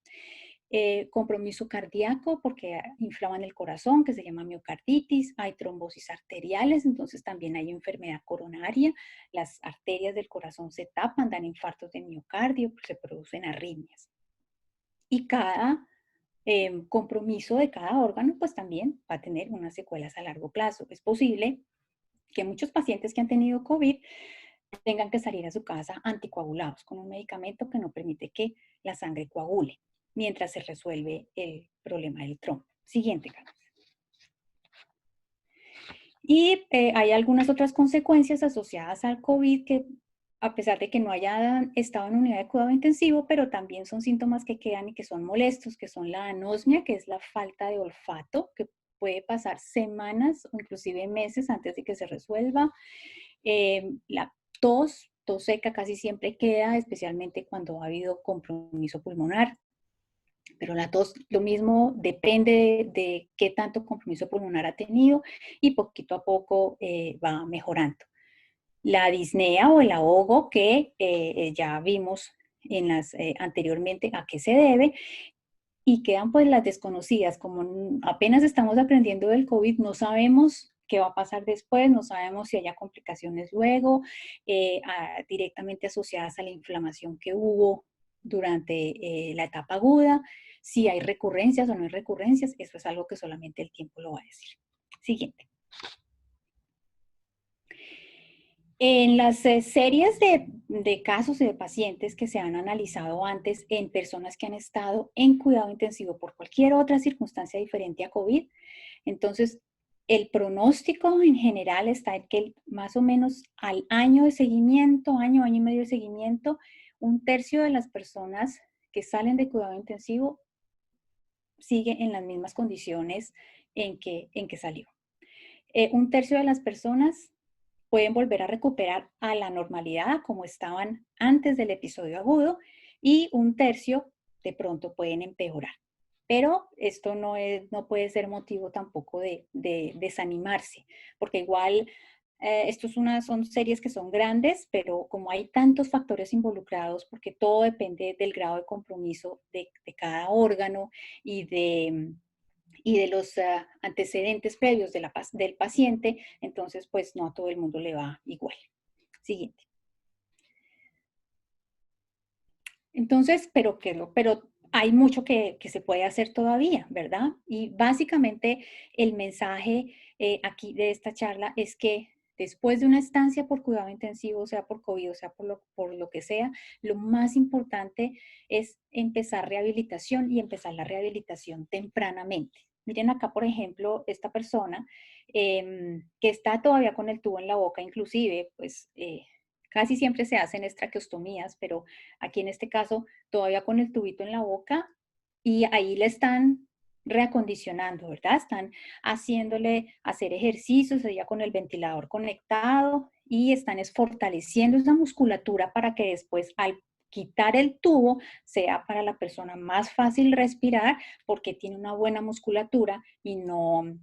Compromiso cardíaco porque inflaman el corazón, que se llama miocarditis, hay trombosis arteriales, entonces también hay enfermedad coronaria, las arterias del corazón se tapan, dan infartos de miocardio, se producen arritmias. Y cada compromiso de cada órgano, pues también va a tener unas secuelas a largo plazo. Es posible que muchos pacientes que han tenido COVID tengan que salir a su casa anticoagulados con un medicamento que no permite que la sangre coagule mientras se resuelve el problema del trombo. Siguiente, Carlos. Y hay algunas otras consecuencias asociadas al COVID que, a pesar de que no hayan estado en unidad de cuidado intensivo, pero también son síntomas que quedan y que son molestos, que son la anosmia, que es la falta de olfato, que puede pasar semanas o inclusive meses antes de que se resuelva. La tos seca casi siempre queda, especialmente cuando ha habido compromiso pulmonar. Pero la tos, lo mismo, depende de qué tanto compromiso pulmonar ha tenido y poquito a poco va mejorando. La disnea o el ahogo que ya vimos anteriormente a qué se debe, y quedan pues las desconocidas, como apenas estamos aprendiendo del COVID, no sabemos qué va a pasar después, no sabemos si haya complicaciones luego, directamente asociadas a la inflamación que hubo durante la etapa aguda, si hay recurrencias o no hay recurrencias, eso es algo que solamente el tiempo lo va a decir. Siguiente. En las series de casos y de pacientes que se han analizado antes en personas que han estado en cuidado intensivo por cualquier otra circunstancia diferente a COVID, entonces el pronóstico en general está en que más o menos al año de seguimiento, año y medio de seguimiento, 1/3 de las personas que salen de cuidado intensivo sigue en las mismas condiciones en que salió. 1/3 de las personas pueden volver a recuperar a la normalidad como estaban antes del episodio agudo y 1/3 de pronto pueden empeorar. Pero esto no puede ser motivo tampoco de desanimarse, porque igual son series que son grandes, pero como hay tantos factores involucrados, porque todo depende del grado de compromiso de cada órgano y de los antecedentes previos del paciente, entonces pues no a todo el mundo le va igual. Siguiente. Entonces, pero hay mucho que se puede hacer todavía, ¿verdad? Y básicamente el mensaje aquí de esta charla es que después de una estancia por cuidado intensivo, sea por COVID, o sea por lo que sea, lo más importante es empezar rehabilitación y empezar la rehabilitación tempranamente. Miren acá, por ejemplo, esta persona que está todavía con el tubo en la boca, inclusive, pues casi siempre se hacen traqueostomías, pero aquí en este caso todavía con el tubito en la boca y ahí le están reacondicionando, ¿verdad? Están haciéndole hacer ejercicios ya con el ventilador conectado y están fortaleciendo esa musculatura para que después al quitar el tubo sea para la persona más fácil respirar porque tiene una buena musculatura y no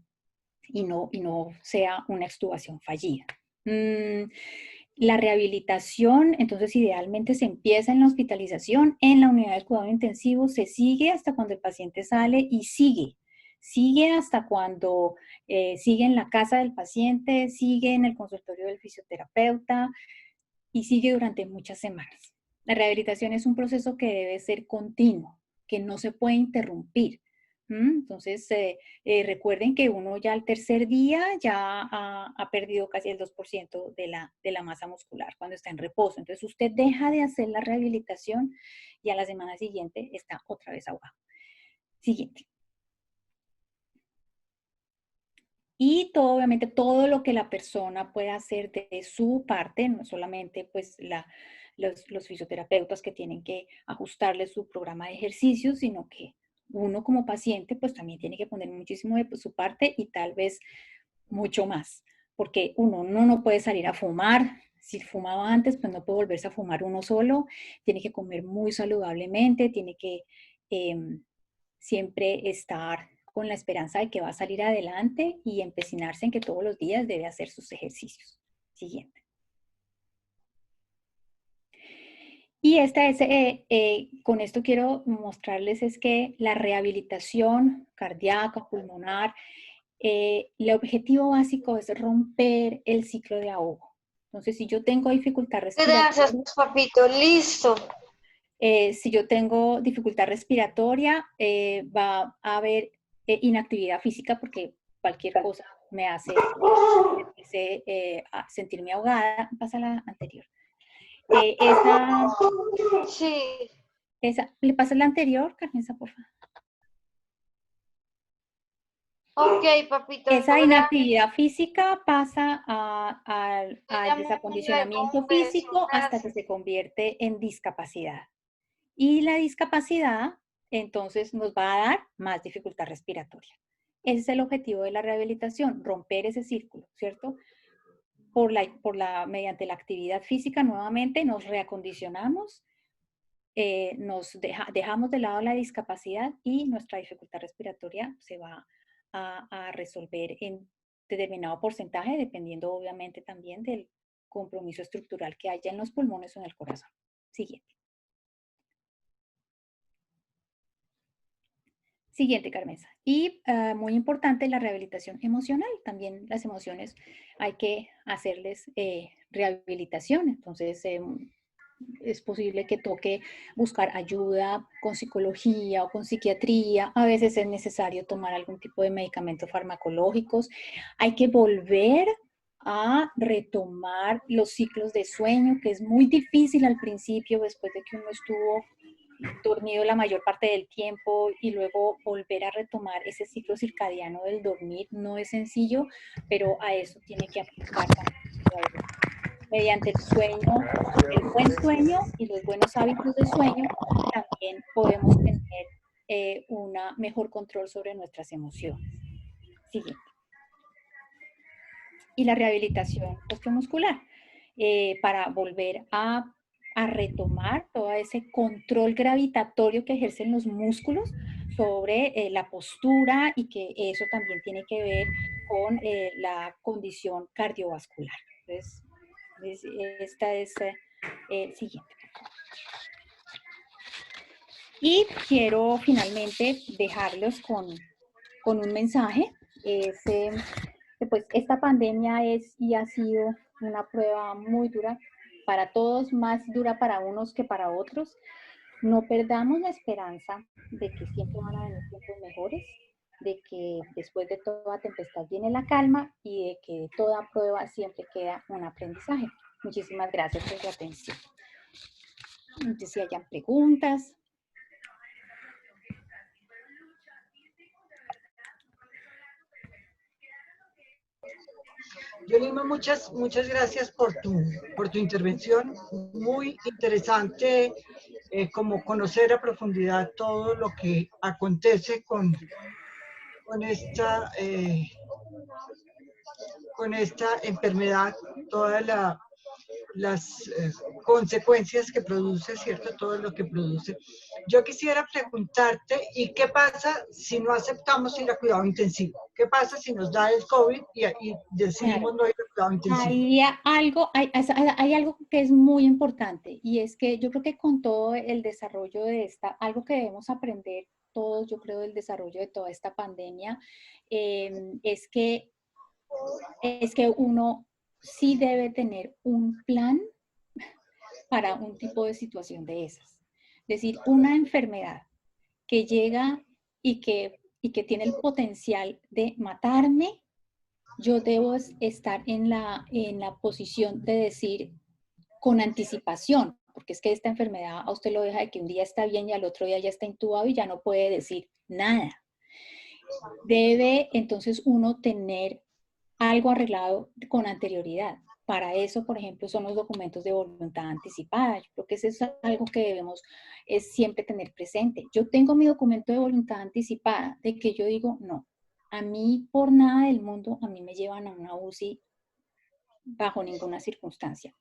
sea una extubación fallida. La rehabilitación, entonces idealmente se empieza en la hospitalización, en la unidad de cuidado intensivo, se sigue hasta cuando el paciente sale y sigue hasta cuando sigue en la casa del paciente, sigue en el consultorio del fisioterapeuta y sigue durante muchas semanas. La rehabilitación es un proceso que debe ser continuo, que no se puede interrumpir. Entonces, recuerden que uno ya al tercer día ya ha perdido casi el 2% de la masa muscular cuando está en reposo. Entonces, usted deja de hacer la rehabilitación y a la semana siguiente está otra vez abajo. Siguiente. Y obviamente todo lo que la persona pueda hacer de su parte, no solamente pues los fisioterapeutas que tienen que ajustarle su programa de ejercicios, sino que uno como paciente pues también tiene que poner muchísimo de su parte y tal vez mucho más, porque uno no puede salir a fumar. Si fumaba antes, pues no puede volverse a fumar uno solo, tiene que comer muy saludablemente, tiene que siempre estar con la esperanza de que va a salir adelante y empecinarse en que todos los días debe hacer sus ejercicios. Siguiente. Y con esto quiero mostrarles es que la rehabilitación cardíaca, pulmonar, el objetivo básico es romper el ciclo de ahogo. Entonces, si yo tengo dificultad Gracias, respiratoria, papito. Listo. si yo tengo dificultad respiratoria, va a haber inactividad física porque cualquier cosa me hace sentirme ahogada. Pasa la anterior. Sí. ¿Le pasa la anterior, Carmenza, por favor? Ok, papito. Esa inactividad física pasa al Ya me desacondicionamiento un beso, físico hasta que gracias. se convierte en discapacidad. Y la discapacidad, entonces, nos va a dar más dificultad respiratoria. Ese es el objetivo de la rehabilitación, romper ese círculo, ¿cierto? Mediante la actividad física, nuevamente nos reacondicionamos, dejamos de lado la discapacidad y nuestra dificultad respiratoria se va a resolver en determinado porcentaje, dependiendo obviamente también del compromiso estructural que haya en los pulmones o en el corazón. Siguiente. Siguiente, Carmenza. Y muy importante, la rehabilitación emocional. También las emociones hay que hacerles rehabilitación. Entonces, es posible que toque buscar ayuda con psicología o con psiquiatría. A veces es necesario tomar algún tipo de medicamentos farmacológicos. Hay que volver a retomar los ciclos de sueño, que es muy difícil al principio, después de que uno estuvo dormido la mayor parte del tiempo y luego volver a retomar ese ciclo circadiano del dormir no es sencillo, pero a eso tiene que aplicar también mediante el sueño, el buen sueño y los buenos hábitos de sueño, también podemos tener un mejor control sobre nuestras emociones. Siguiente. Y la rehabilitación osteomuscular, para volver a retomar todo ese control gravitatorio que ejercen los músculos sobre la postura y que eso también tiene que ver con la condición cardiovascular. Entonces, esta es siguiente. Y quiero finalmente dejarlos con un mensaje. Pues esta pandemia es y ha sido una prueba muy dura para todos, más dura para unos que para otros. No perdamos la esperanza de que siempre van a venir tiempos mejores, de que después de toda tempestad viene la calma y de que de toda prueba siempre queda un aprendizaje. Muchísimas gracias por su atención. No sé si hayan preguntas. Yolima, muchas gracias por tu intervención. Muy interesante como conocer a profundidad todo lo que acontece con esta enfermedad, todas las consecuencias que produce, ¿cierto? Todo lo que produce. Yo quisiera preguntarte, ¿y qué pasa si no aceptamos ir a cuidado intensivo? ¿Qué pasa si nos da el COVID y decidimos no ir a cuidado intensivo? Hay algo que es muy importante y es que yo creo que con todo el desarrollo de algo que debemos aprender todos, yo creo, del desarrollo de toda esta pandemia, es que uno sí debe tener un plan para un tipo de situación de esas. Es decir, una enfermedad que llega y que tiene el potencial de matarme, yo debo estar en la posición de decir con anticipación, porque es que esta enfermedad a usted lo deja de que un día está bien y al otro día ya está intubado y ya no puede decir nada. Debe entonces uno tener algo arreglado con anterioridad. Para eso, por ejemplo, son los documentos de voluntad anticipada. Yo creo que eso es algo que debemos siempre tener presente. Yo tengo mi documento de voluntad anticipada, de que yo digo, no, a mí por nada del mundo, a mí me llevan a una UCI bajo ninguna circunstancia.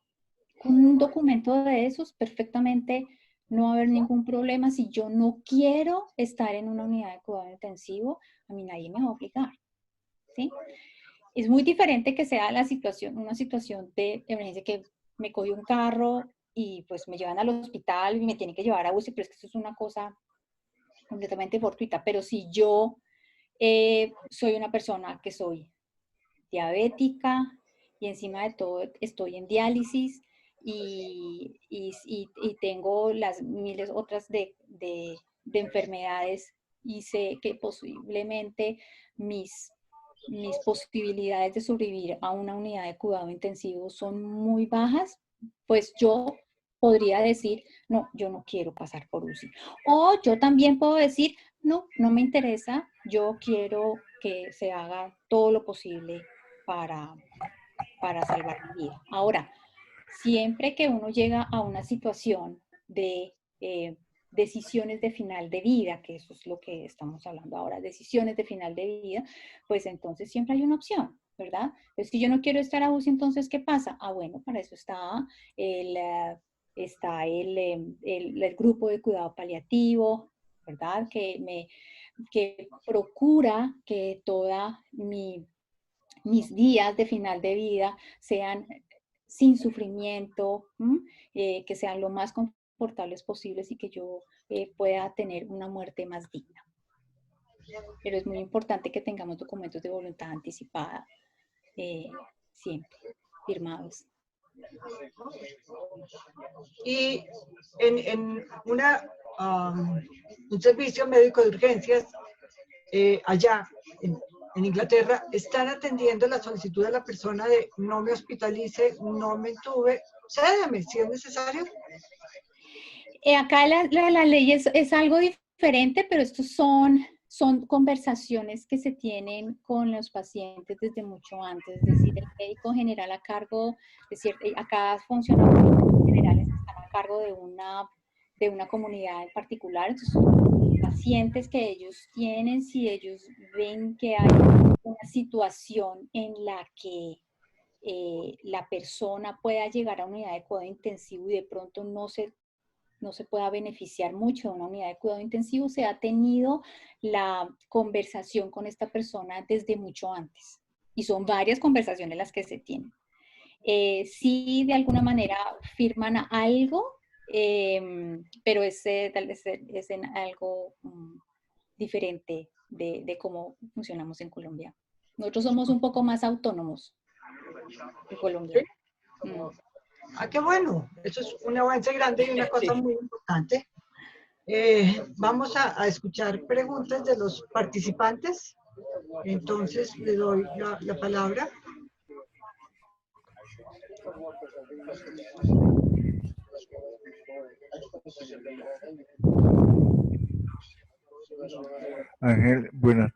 Con un documento de esos, perfectamente no va a haber ningún problema. Si yo no quiero estar en una unidad de cuidado intensivo, a mí nadie me va a obligar, ¿sí? Es muy diferente que sea una situación de emergencia, que me cogió un carro y pues me llevan al hospital y me tienen que llevar a UCI, pero es que eso es una cosa completamente fortuita. Pero si yo soy una persona que soy diabética y encima de todo estoy en diálisis y tengo las miles otras de enfermedades y sé que posiblemente mis posibilidades de sobrevivir a una unidad de cuidado intensivo son muy bajas, pues yo podría decir, no, yo no quiero pasar por UCI. O yo también puedo decir, no, no me interesa, yo quiero que se haga todo lo posible para salvar mi vida. Ahora, siempre que uno llega a una situación de decisiones de final de vida, que eso es lo que estamos hablando ahora, decisiones de final de vida, pues entonces siempre hay una opción, ¿verdad? Pues si yo no quiero estar a UCI, entonces, ¿qué pasa? Ah, bueno, para eso está el grupo de cuidado paliativo, ¿verdad? Que procura que toda mis días de final de vida sean sin sufrimiento, que sean lo más confortables posibles y que yo pueda tener una muerte más digna. Pero es muy importante que tengamos documentos de voluntad anticipada siempre firmados. Y en un servicio médico de urgencias allá en Inglaterra, están atendiendo la solicitud de la persona de no me hospitalice, no me entube, cédeme si es necesario. Acá la ley es algo diferente, pero estos son conversaciones que se tienen con los pacientes desde mucho antes. Es decir, el médico general a cargo de acá funcionarios generales están a cargo de una comunidad en particular. Entonces, pacientes que ellos tienen, si ellos ven que hay una situación en la que la persona pueda llegar a una unidad de cuidado intensivo y de pronto no se pueda beneficiar mucho de una unidad de cuidado intensivo, se ha tenido la conversación con esta persona desde mucho antes. Y son varias conversaciones las que se tienen. Sí, de alguna manera firman algo, pero tal vez es en algo diferente de cómo funcionamos en Colombia. Nosotros somos un poco más autónomos en Colombia. ¿Sí? Ah, qué bueno. Eso es un avance grande y una cosa muy importante. Vamos a escuchar preguntas de los participantes. Entonces le doy la palabra. Ángel, buenos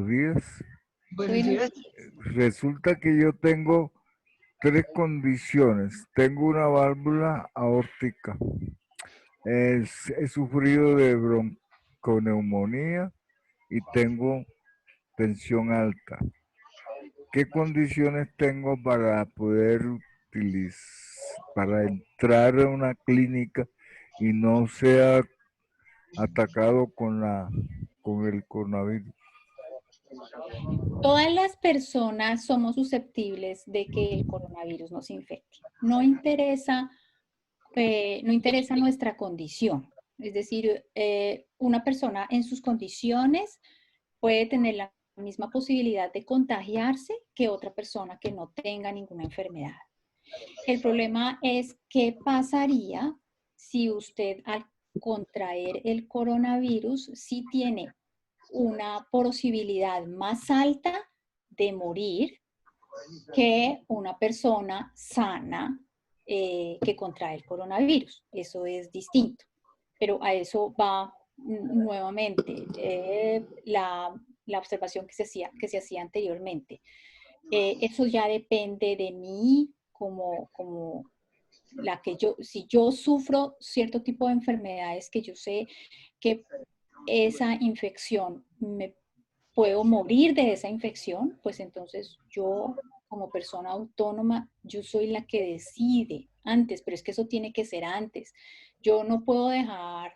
días. Buenos días. Resulta que yo tengo 3 condiciones. Tengo una válvula aórtica. He sufrido de bronconeumonía y tengo tensión alta. ¿Qué condiciones tengo para poder para entrar a una clínica y no sea atacado con el coronavirus? Todas las personas somos susceptibles de que el coronavirus nos infecte. No interesa nuestra condición. Es decir, una persona en sus condiciones puede tener la misma posibilidad de contagiarse que otra persona que no tenga ninguna enfermedad. El problema es qué pasaría si usted al contraer el coronavirus sí tiene una posibilidad más alta de morir que una persona sana que contrae el coronavirus. Eso es distinto. Pero a eso va nuevamente la observación que se hacía anteriormente. Eso ya depende de mí como si yo sufro cierto tipo de enfermedades que yo sé que esa infección me puedo morir de esa infección, pues entonces yo como persona autónoma, yo soy la que decide antes, pero es que eso tiene que ser antes. Yo no puedo dejar,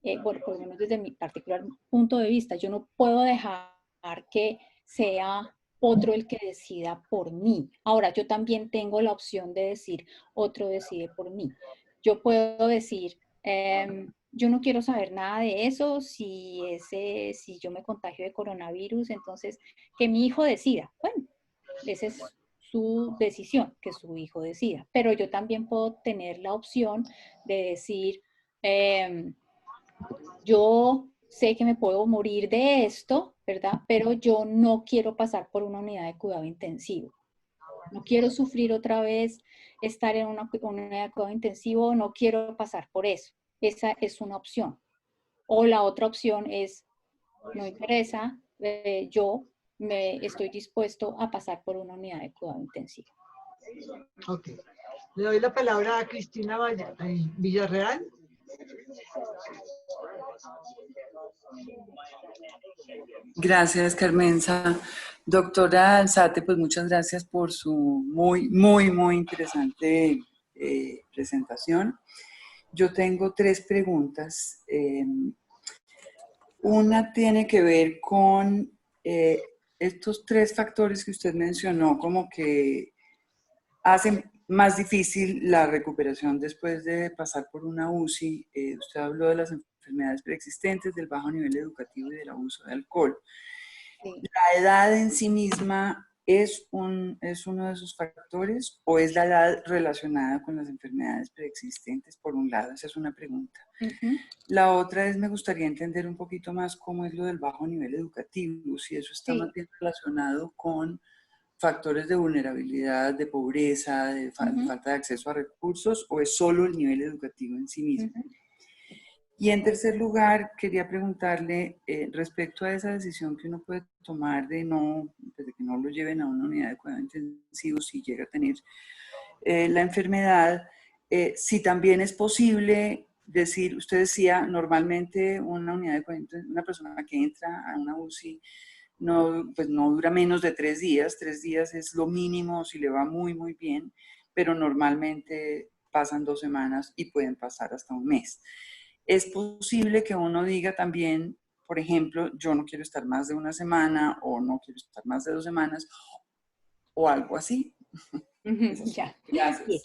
bueno, por lo menos desde mi particular punto de vista, yo no puedo dejar que sea otro el que decida por mí. Ahora, yo también tengo la opción de decir, otro decide por mí. yo puedo decir, yo no quiero saber nada de eso, si yo me contagio de coronavirus, entonces que mi hijo decida. Bueno, esa es su decisión, que su hijo decida. Pero yo también puedo tener la opción de decir, yo sé que me puedo morir de esto, ¿verdad? Pero yo no quiero pasar por una unidad de cuidado intensivo. No quiero sufrir otra vez, estar en una unidad de cuidado intensivo, no quiero pasar por eso. Esa es una opción. O la otra opción es, no interesa, yo estoy dispuesto a pasar por una unidad de cuidado intensivo. Ok. Le doy la palabra a Cristina Villarreal. Gracias, Carmenza. Doctora Alzate, pues muchas gracias por su muy interesante presentación. Yo tengo 3 preguntas. Una tiene que ver con estos 3 factores que usted mencionó, como que hacen más difícil la recuperación después de pasar por una UCI. Usted habló de las enfermedades preexistentes, del bajo nivel educativo y del abuso de alcohol. Sí. ¿La edad en sí misma es uno de esos factores o es la edad relacionada con las enfermedades preexistentes? Por un lado, esa es una pregunta. La otra es, me gustaría entender un poquito más cómo es lo del bajo nivel educativo, si eso está más bien relacionado con factores de vulnerabilidad, de pobreza, de falta de acceso a recursos, o es solo el nivel educativo en sí mismo. Y en tercer lugar, quería preguntarle respecto a esa decisión que uno puede tomar de que no lo lleven a una unidad de cuidado intensivo si llega a tener la enfermedad, si también es posible decir, usted decía, normalmente una unidad de cuidado intensivo, una persona que entra a una UCI pues no dura menos de 3 días. 3 días es lo mínimo si le va muy bien, pero normalmente pasan 2 semanas y pueden pasar hasta un mes. Es posible que uno diga también, por ejemplo, yo no quiero estar más de 1 semana o no quiero estar más de 2 semanas o algo así. Ya. Gracias. Bien.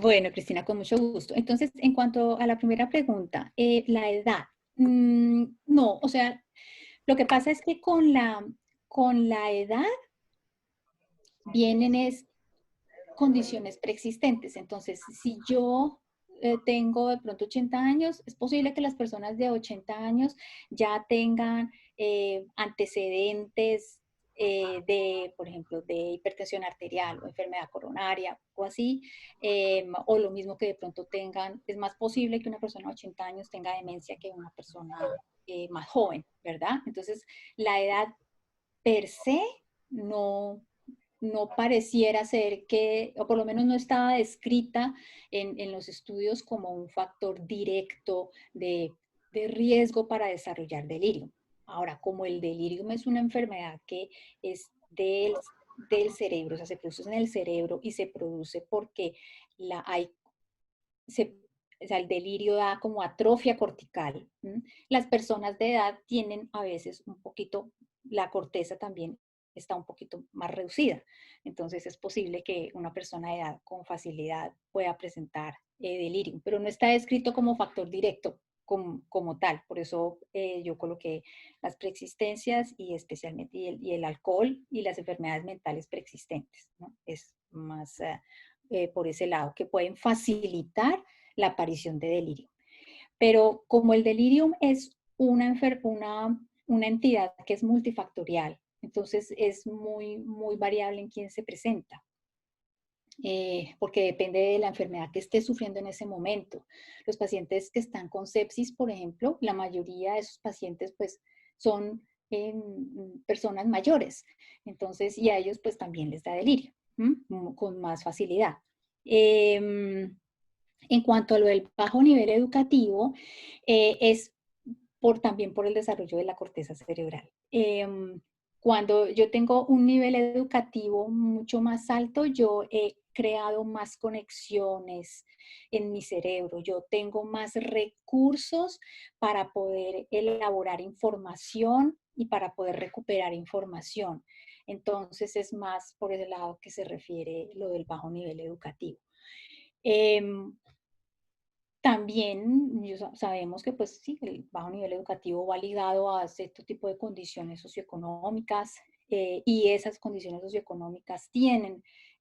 Bueno, Cristina, con mucho gusto. Entonces, en cuanto a la primera pregunta, la edad. No, o sea, lo que pasa es que con la edad vienen condiciones preexistentes. Entonces, si yo tengo de pronto 80 años, es posible que las personas de 80 años ya tengan antecedentes por ejemplo, de hipertensión arterial o enfermedad coronaria o así, o lo mismo que de pronto es más posible que una persona de 80 años tenga demencia que una persona más joven, ¿verdad? Entonces, la edad per se no pareciera ser que, o por lo menos no estaba descrita en los estudios como un factor directo de riesgo para desarrollar delirium. Ahora, como el delirium es una enfermedad que es del cerebro, o sea, se produce en el cerebro y se produce porque o sea, el delirio da como atrofia cortical. Las personas de edad tienen a veces un poquito, la corteza también está un poquito más reducida. Entonces es posible que una persona de edad con facilidad pueda presentar delirium, pero no está descrito como factor directo como tal. Por eso yo coloqué las preexistencias y especialmente y el alcohol y las enfermedades mentales preexistentes, ¿no? Es más por ese lado, que pueden facilitar la aparición de delirio. Pero como el delirium es una entidad que es multifactorial, entonces es muy variable en quién se presenta. Porque depende de la enfermedad que esté sufriendo en ese momento. Los pacientes que están con sepsis, por ejemplo, la mayoría de esos pacientes pues son personas mayores, entonces, y a ellos pues también les da delirio, con más facilidad. En cuanto a lo del bajo nivel educativo, es también por el desarrollo de la corteza cerebral. Cuando yo tengo un nivel educativo mucho más alto, yo he creado más conexiones en mi cerebro. Yo tengo más recursos para poder elaborar información y para poder recuperar información. Entonces es más por el lado que se refiere lo del bajo nivel educativo. También sabemos que pues sí, el bajo nivel educativo va ligado a cierto tipo de condiciones socioeconómicas y esas condiciones socioeconómicas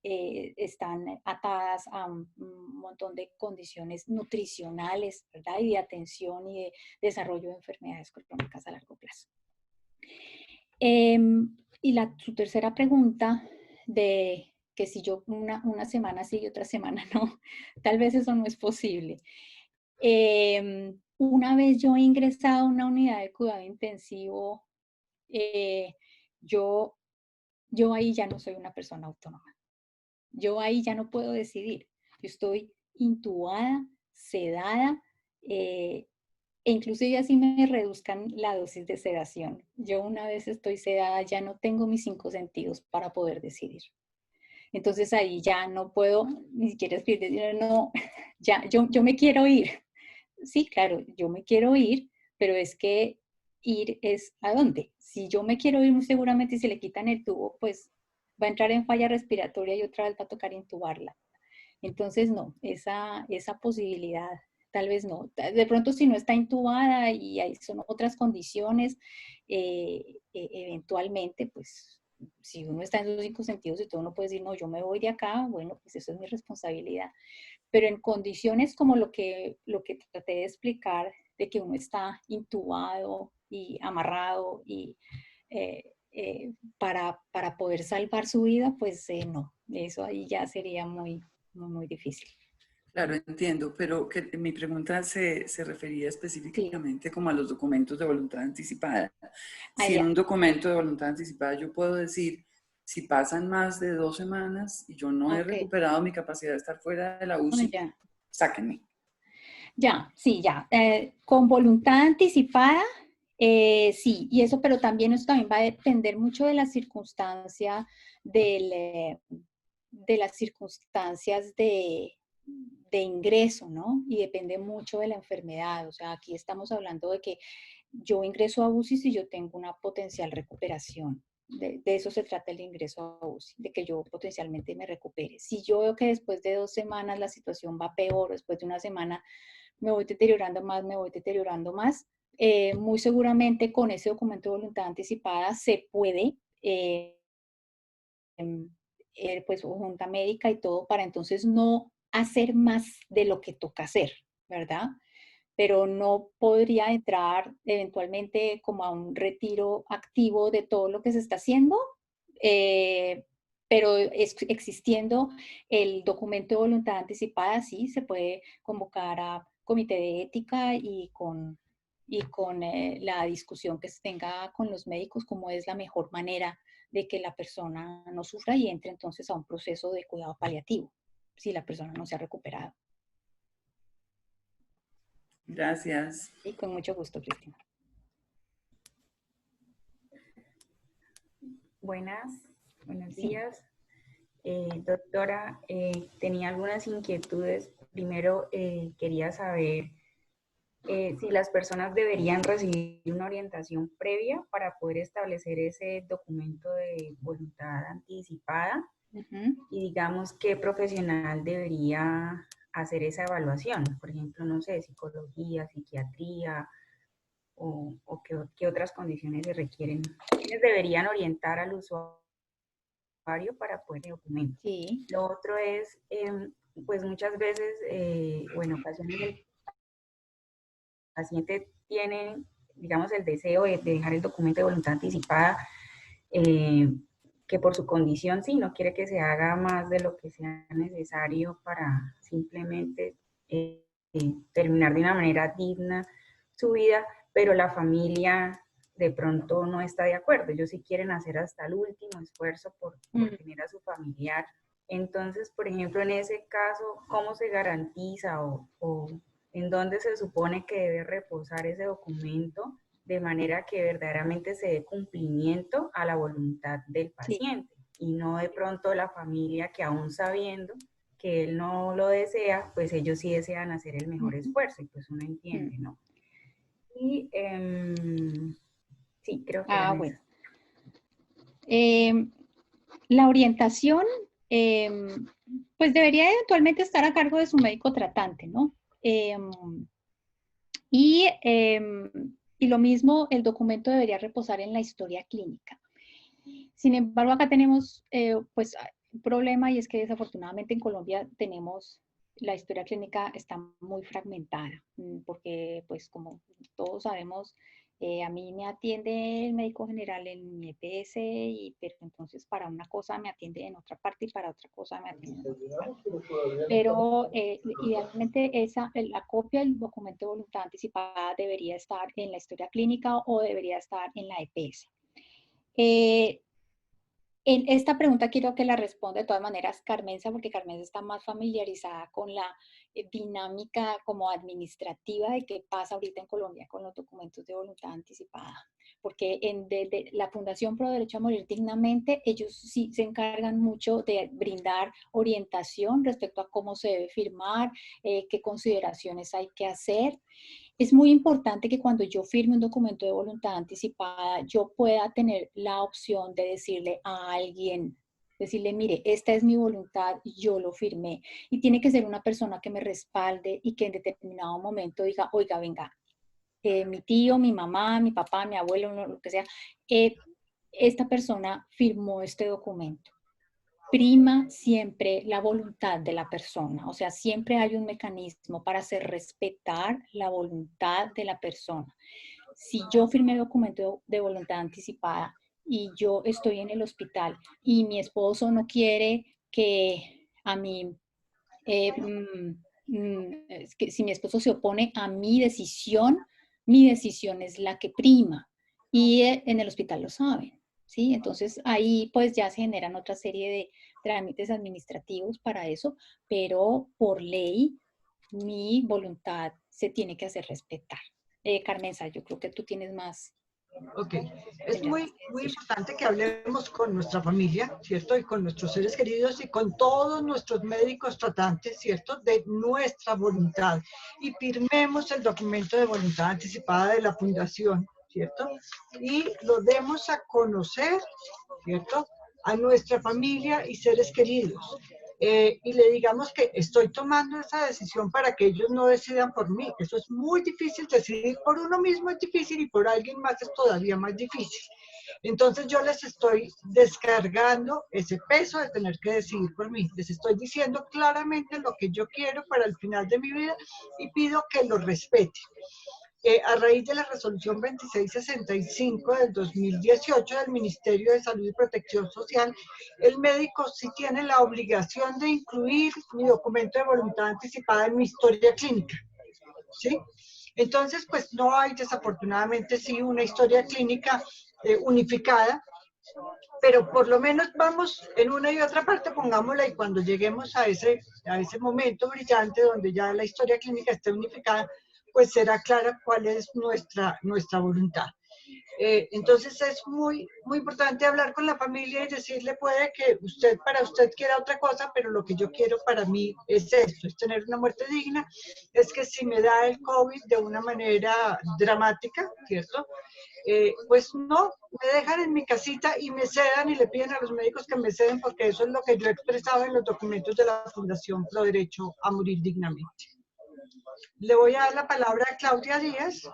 están atadas a un montón de condiciones nutricionales, ¿verdad? Y de atención y de desarrollo de enfermedades crónicas a largo plazo. Y su tercera pregunta de que si yo una semana sí y otra semana no, tal vez eso no es posible. Una vez yo he ingresado a una unidad de cuidado intensivo, yo ahí ya no soy una persona autónoma. Yo ahí ya no puedo decidir. Yo estoy intubada, sedada, e inclusive así me reduzcan la dosis de sedación. Yo una vez estoy sedada, ya no tengo mis 5 sentidos para poder decidir. Entonces ahí ya no puedo ni siquiera decir, no, ya, yo me quiero ir. Sí, claro, yo me quiero ir, pero es que ir es ¿a dónde? Si yo me quiero ir, muy seguramente si le quitan el tubo, pues va a entrar en falla respiratoria y otra vez va a tocar intubarla. Entonces, no, esa posibilidad, tal vez no. De pronto, si no está intubada y hay, son otras condiciones, eventualmente, pues, si uno está en sus 5 sentidos y todo uno puede decir, no, yo me voy de acá, bueno, pues eso es mi responsabilidad. Pero en condiciones como lo que traté de explicar, de que uno está intubado y amarrado y para poder salvar su vida, pues no, eso ahí ya sería muy, muy, muy difícil. Claro, entiendo, pero que mi pregunta se refería específicamente como a los documentos de voluntad anticipada. Si en un documento de voluntad anticipada yo puedo decir, si pasan más de 2 semanas y yo no he recuperado mi capacidad de estar fuera de la UCI, sáquenme. Ya, sí, ya. Con voluntad anticipada, sí, y eso, pero también eso también va a depender mucho de la circunstancia de las circunstancias de ingreso, ¿no? Y depende mucho de la enfermedad. O sea, aquí estamos hablando de que yo ingreso a UCI si yo tengo una potencial recuperación. De eso se trata el ingreso a UCI, de que yo potencialmente me recupere. Si yo veo que después de 2 semanas la situación va peor, después de una semana me voy deteriorando más, muy seguramente con ese documento de voluntad anticipada se puede, pues junta médica y todo, para entonces no hacer más de lo que toca hacer, ¿verdad? Pero no podría entrar eventualmente como a un retiro activo de todo lo que se está haciendo, pero existiendo el documento de voluntad anticipada, sí, se puede convocar a comité de ética y con la discusión que se tenga con los médicos, cómo es la mejor manera de que la persona no sufra y entre entonces a un proceso de cuidado paliativo, si la persona no se ha recuperado. Gracias. Y con mucho gusto, Cristina. Buenos días. Doctora, tenía algunas inquietudes. Primero, quería saber si las personas deberían recibir una orientación previa para poder establecer ese documento de voluntad anticipada. Y digamos, ¿qué profesional debería hacer esa evaluación? Por ejemplo, no sé, psicología, psiquiatría, o qué otras condiciones se requieren. ¿Quiénes deberían orientar al usuario para poder el documento? Sí. Lo otro es, pues muchas veces, o en ocasiones el paciente tiene, digamos, el deseo de dejar el documento de voluntad anticipada, que por su condición sí, no quiere que se haga más de lo que sea necesario para simplemente terminar de una manera digna su vida, pero la familia de pronto no está de acuerdo. Ellos sí quieren hacer hasta el último esfuerzo por tener a su familiar. Entonces, por ejemplo, en ese caso, ¿cómo se garantiza o en dónde se supone que debe reposar ese documento de manera que verdaderamente se dé cumplimiento a la voluntad del paciente? Y no de pronto la familia que aún sabiendo que él no lo desea, pues ellos sí desean hacer el mejor esfuerzo y pues uno entiende, ¿no? Y sí, creo que bueno. La orientación, pues debería eventualmente estar a cargo de su médico tratante, ¿no? Y lo mismo, el documento debería reposar en la historia clínica. Sin embargo, acá tenemos pues un problema, y es que desafortunadamente en Colombia tenemos, la historia clínica está muy fragmentada, porque pues como todos sabemos, a mí me atiende el médico general en mi EPS, pero entonces para una cosa me atiende en otra parte y para otra cosa me atiende en otra parte. Pero idealmente la copia del documento de voluntad anticipada debería estar en la historia clínica o debería estar en la EPS. En esta pregunta quiero que la responda de todas maneras Carmenza, porque Carmenza está más familiarizada con la dinámica como administrativa de qué pasa ahorita en Colombia con los documentos de voluntad anticipada. Porque desde la Fundación Pro Derecho a Morir Dignamente, ellos sí se encargan mucho de brindar orientación respecto a cómo se debe firmar, qué consideraciones hay que hacer. Es muy importante que cuando yo firme un documento de voluntad anticipada, yo pueda tener la opción de decirle a alguien, decirle, mire, esta es mi voluntad, yo lo firmé. Y tiene que ser una persona que me respalde y que en determinado momento diga, oiga, venga, mi tío, mi mamá, mi papá, mi abuelo, lo que sea, esta persona firmó este documento. Prima siempre la voluntad de la persona, o sea, siempre hay un mecanismo para hacer respetar la voluntad de la persona. Si yo firmé el documento de voluntad anticipada y yo estoy en el hospital y mi esposo no quiere que a mí, si mi esposo se opone a mi decisión es la que prima, y en el hospital lo saben. ¿Sí? Entonces ahí pues ya se generan otra serie de trámites administrativos para eso, pero por ley mi voluntad se tiene que hacer respetar. Carmenza, yo creo que tú tienes más. Ok, es muy importante que hablemos con nuestra familia, ¿cierto? Y con nuestros seres queridos y con todos nuestros médicos tratantes, ¿cierto? De nuestra voluntad. Y firmemos el documento de voluntad anticipada de la Fundación, ¿cierto? Y lo demos a conocer, ¿cierto? A nuestra familia y seres queridos. Y le digamos que estoy tomando esa decisión para que ellos no decidan por mí. Eso es muy difícil, decidir por uno mismo es difícil y por alguien más es todavía más difícil. Entonces yo les estoy descargando ese peso de tener que decidir por mí. Les estoy diciendo claramente lo que yo quiero para el final de mi vida y pido que lo respeten. A raíz de la resolución 2665 del 2018 del Ministerio de Salud y Protección Social, el médico sí tiene la obligación de incluir mi documento de voluntad anticipada en mi historia clínica, ¿sí? Entonces, pues no hay desafortunadamente sí una historia clínica unificada, pero por lo menos vamos en una y otra parte, pongámosla, y cuando lleguemos a ese momento brillante donde ya la historia clínica esté unificada, pues será clara cuál es nuestra voluntad. Entonces es muy importante hablar con la familia y decirle, puede que para usted quiera otra cosa, pero lo que yo quiero para mí es esto, es tener una muerte digna, es que si me da el COVID de una manera dramática, ¿cierto? Pues no, me dejan en mi casita y me cedan y le piden a los médicos que me ceden, porque eso es lo que yo he expresado en los documentos de la Fundación Pro Derecho a Morir Dignamente. Le voy a dar la palabra a Claudia Díaz,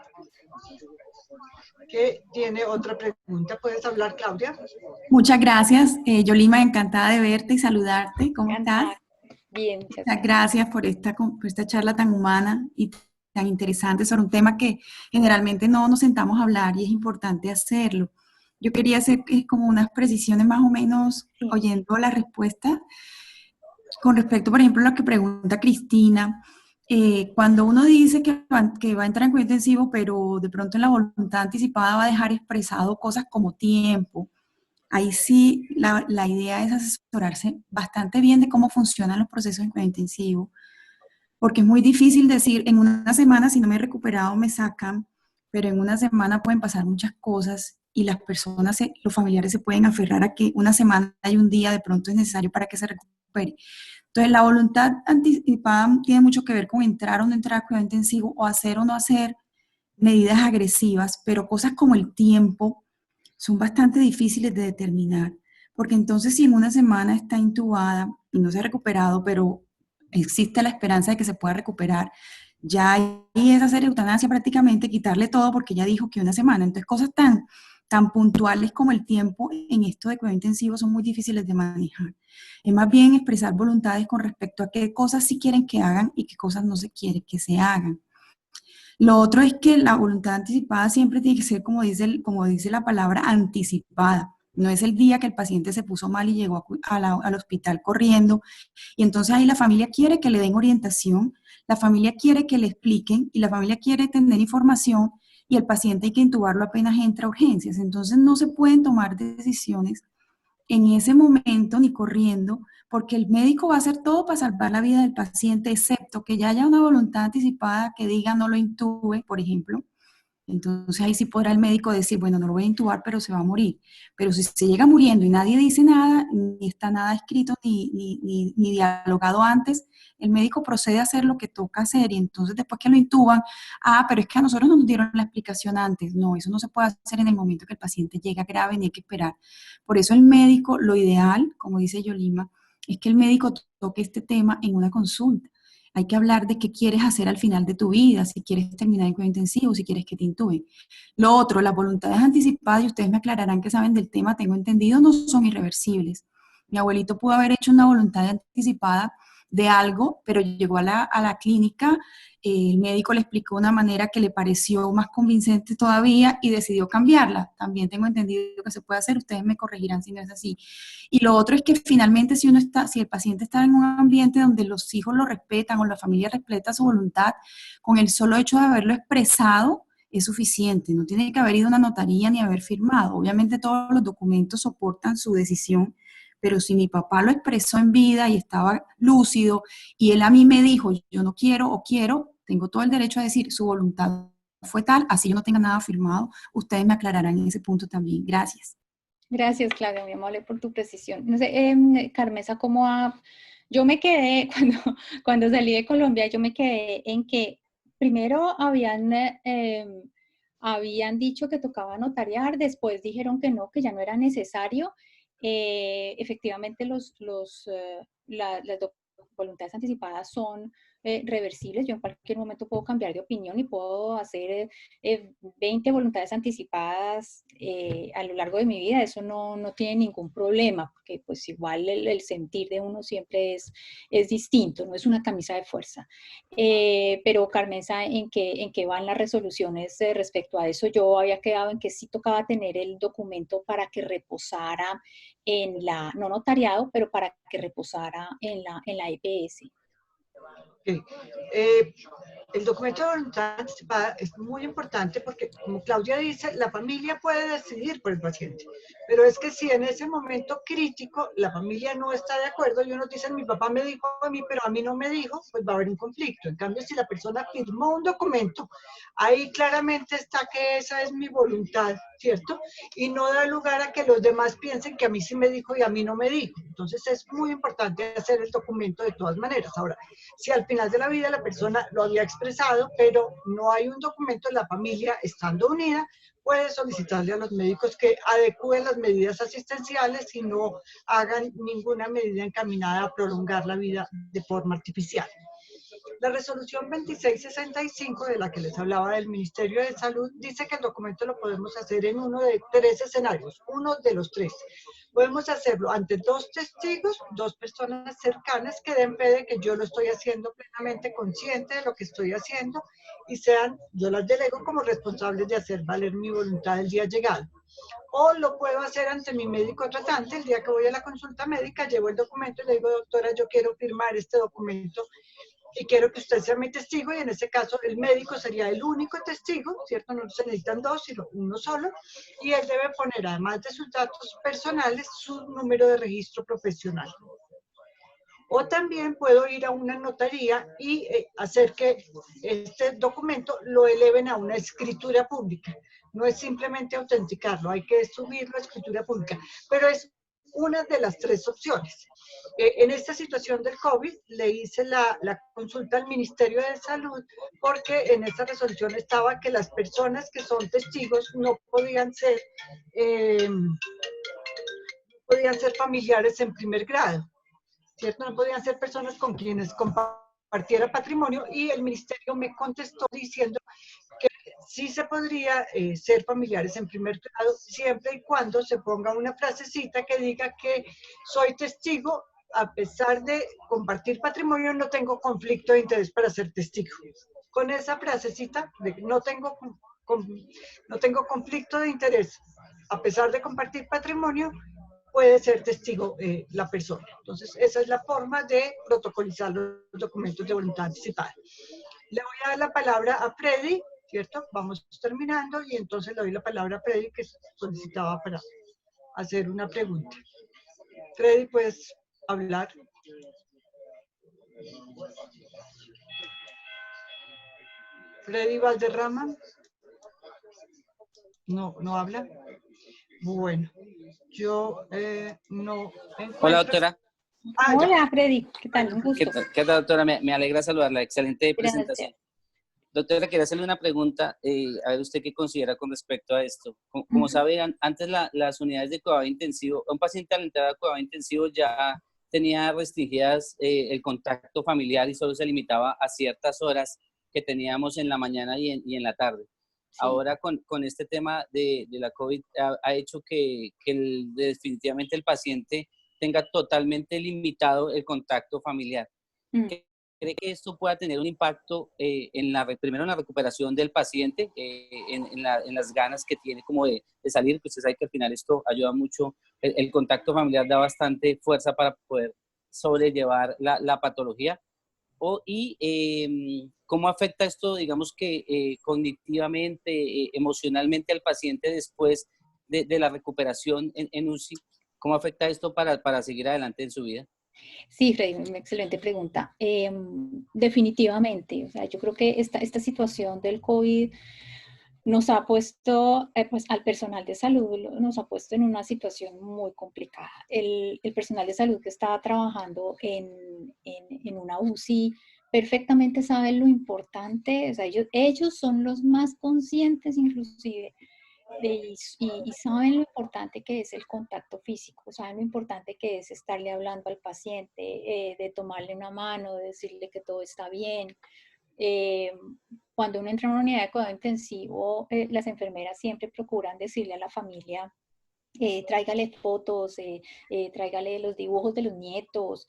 que tiene otra pregunta. ¿Puedes hablar, Claudia? Muchas gracias, Yolima, encantada de verte y saludarte. ¿Cómo estás? Bien, muchas gracias por esta charla tan humana y tan interesante sobre un tema que generalmente no nos sentamos a hablar y es importante hacerlo. Yo quería hacer como unas precisiones más o menos oyendo la respuesta con respecto, por ejemplo, a lo que pregunta Cristina. Cuando uno dice que va a entrar en cuidado intensivo, pero de pronto en la voluntad anticipada va a dejar expresado cosas como tiempo, ahí sí la idea es asesorarse bastante bien de cómo funcionan los procesos en cuidado intensivo, porque es muy difícil decir, en una semana si no me he recuperado me sacan, pero en una semana pueden pasar muchas cosas y las personas, los familiares se pueden aferrar a que una semana y un día de pronto es necesario para que se recupere. Entonces, la voluntad anticipada tiene mucho que ver con entrar o no entrar a cuidado intensivo o hacer o no hacer medidas agresivas, pero cosas como el tiempo son bastante difíciles de determinar, porque entonces si en una semana está intubada y no se ha recuperado, pero existe la esperanza de que se pueda recuperar, Ya ahí es hacer eutanasia prácticamente, quitarle todo porque ya dijo que una semana. Entonces, cosas tan puntuales como el tiempo en esto de cuidado intensivo son muy difíciles de manejar. Es más bien expresar voluntades con respecto a qué cosas sí quieren que hagan y qué cosas no se quiere que se hagan. Lo otro es que la voluntad anticipada siempre tiene que ser, como dice la palabra, anticipada. No es el día que el paciente se puso mal y llegó al hospital corriendo. Y entonces ahí la familia quiere que le den orientación, la familia quiere que le expliquen y la familia quiere tener información y el paciente hay que intubarlo apenas entra a urgencias. Entonces no se pueden tomar decisiones en ese momento ni corriendo, porque el médico va a hacer todo para salvar la vida del paciente, excepto que ya haya una voluntad anticipada que diga no lo intube, por ejemplo. Entonces ahí sí podrá el médico decir, bueno, no lo voy a intubar, pero se va a morir. Pero si se llega muriendo y nadie dice nada, ni está nada escrito, ni dialogado antes, el médico procede a hacer lo que toca hacer y entonces después que lo intuban, pero es que a nosotros no nos dieron la explicación antes. No, eso no se puede hacer en el momento que el paciente llega grave, ni hay que esperar. Por eso el médico, lo ideal, como dice Yolima, es que el médico toque este tema en una consulta. Hay que hablar de qué quieres hacer al final de tu vida, si quieres terminar en cuidado intensivo, si quieres que te intuben. Lo otro, las voluntades anticipadas, y ustedes me aclararán que saben del tema, tengo entendido, no son irreversibles. Mi abuelito pudo haber hecho una voluntad anticipada de algo, pero llegó a la clínica, el médico le explicó de una manera que le pareció más convincente todavía y decidió cambiarla. También tengo entendido que se puede hacer, ustedes me corregirán si no es así. Y lo otro es que finalmente si el paciente está en un ambiente donde los hijos lo respetan o la familia respeta su voluntad, con el solo hecho de haberlo expresado es suficiente. No tiene que haber ido a una notaría ni haber firmado. Obviamente todos los documentos soportan su decisión, pero si mi papá lo expresó en vida y estaba lúcido y él a mí me dijo, yo no quiero o quiero, tengo todo el derecho a decir, su voluntad fue tal, así yo no tenga nada firmado. Ustedes me aclararán en ese punto también. Gracias. Gracias, Claudia, muy amable por tu precisión. No sé, Carmesa, ¿cómo ha...? Yo me quedé, cuando salí de Colombia, yo me quedé en que primero habían dicho que tocaba notariar, después dijeron que no, que ya no era necesario. Efectivamente, las voluntades anticipadas son reversibles. Yo en cualquier momento puedo cambiar de opinión y puedo hacer 20 voluntades anticipadas a lo largo de mi vida. Eso no tiene ningún problema, porque pues igual el sentir de uno siempre es distinto, no es una camisa de fuerza. Pero Carmenza, ¿en qué van las resoluciones respecto a eso? Yo había quedado en que sí tocaba tener el documento para que reposara no notariado, pero para que reposara en la EPS. Okay. El documento de voluntad anticipada es muy importante porque, como Claudia dice, la familia puede decidir por el paciente. Pero es que si en ese momento crítico la familia no está de acuerdo y unos dicen, mi papá me dijo a mí, pero a mí no me dijo, pues va a haber un conflicto. En cambio, si la persona firmó un documento, ahí claramente está que esa es mi voluntad, ¿cierto? Y no da lugar a que los demás piensen que a mí sí me dijo y a mí no me dijo. Entonces es muy importante hacer el documento de todas maneras. Ahora, si al final de la vida la persona lo había expresado, pero no hay un documento, la familia, estando unida, puede solicitarle a los médicos que adecúen las medidas asistenciales y no hagan ninguna medida encaminada a prolongar la vida de forma artificial. La resolución 2665, de la que les hablaba del Ministerio de Salud, dice que el documento lo podemos hacer en uno de 3 escenarios, uno de los 3. Podemos hacerlo ante 2 testigos, 2 personas cercanas que den fe de que yo lo estoy haciendo plenamente consciente de lo que estoy haciendo y yo las delego como responsables de hacer valer mi voluntad el día llegado. O lo puedo hacer ante mi médico tratante, el día que voy a la consulta médica, llevo el documento y le digo, doctora, yo quiero firmar este documento y quiero que usted sea mi testigo, y en ese caso el médico sería el único testigo, ¿cierto? No se necesitan 2, sino uno solo, y él debe poner, además de sus datos personales, su número de registro profesional. O también puedo ir a una notaría y hacer que este documento lo eleven a una escritura pública. No es simplemente autenticarlo, hay que subirlo a escritura pública, pero es una de las 3 opciones. En esta situación del COVID le hice la consulta al Ministerio de Salud porque en esta resolución estaba que las personas que son testigos no podían ser familiares en primer grado, ¿cierto? No podían ser personas con quienes comparten compartiera patrimonio y el ministerio me contestó diciendo que sí se podría ser familiares en primer grado siempre y cuando se ponga una frasecita que diga que soy testigo, a pesar de compartir patrimonio, no tengo conflicto de interés para ser testigo. Con esa frasecita de que no tengo conflicto de interés, a pesar de compartir patrimonio, puede ser testigo la persona. Entonces, esa es la forma de protocolizar los documentos de voluntad anticipada. Le voy a dar la palabra a Freddy, ¿cierto? Vamos terminando y entonces le doy la palabra a Freddy que solicitaba para hacer una pregunta. Freddy, ¿puedes hablar? Freddy Valderrama. No habla. Bueno, yo no encuentro... Hola, doctora. Hola, Freddy. ¿Qué tal? Un gusto. ¿Qué tal, doctora? Me alegra saludarla. Excelente presentación. Gracias. Doctora, quería hacerle una pregunta. A ver, ¿usted qué considera con respecto a esto? Como sabe, antes las unidades de cuidado intensivo, un paciente al entrar a cuidado intensivo ya tenía restringidas el contacto familiar y solo se limitaba a ciertas horas que teníamos en la mañana y en la tarde. Sí. Ahora con este tema de la COVID ha hecho que definitivamente el paciente tenga totalmente limitado el contacto familiar. ¿Cree que esto pueda tener un impacto primero en la recuperación del paciente, en las ganas que tiene como de salir? Pues usted sabe que al final esto ayuda mucho, el contacto familiar da bastante fuerza para poder sobrellevar la patología. ¿Cómo afecta esto, digamos que cognitivamente, emocionalmente al paciente después de la recuperación en UCI? ¿Cómo afecta esto para seguir adelante en su vida? Sí, Freddy, una excelente pregunta. Definitivamente, o sea, yo creo que esta situación del COVID nos ha puesto, pues al personal de salud, nos ha puesto en una situación muy complicada. El personal de salud que estaba trabajando en una UCI perfectamente sabe lo importante, o sea, ellos son los más conscientes inclusive y saben lo importante que es el contacto físico, saben lo importante que es estarle hablando al paciente, de tomarle una mano, de decirle que todo está bien. Cuando uno entra en una unidad de cuidado intensivo, las enfermeras siempre procuran decirle a la familia, tráigale fotos, tráigale los dibujos de los nietos,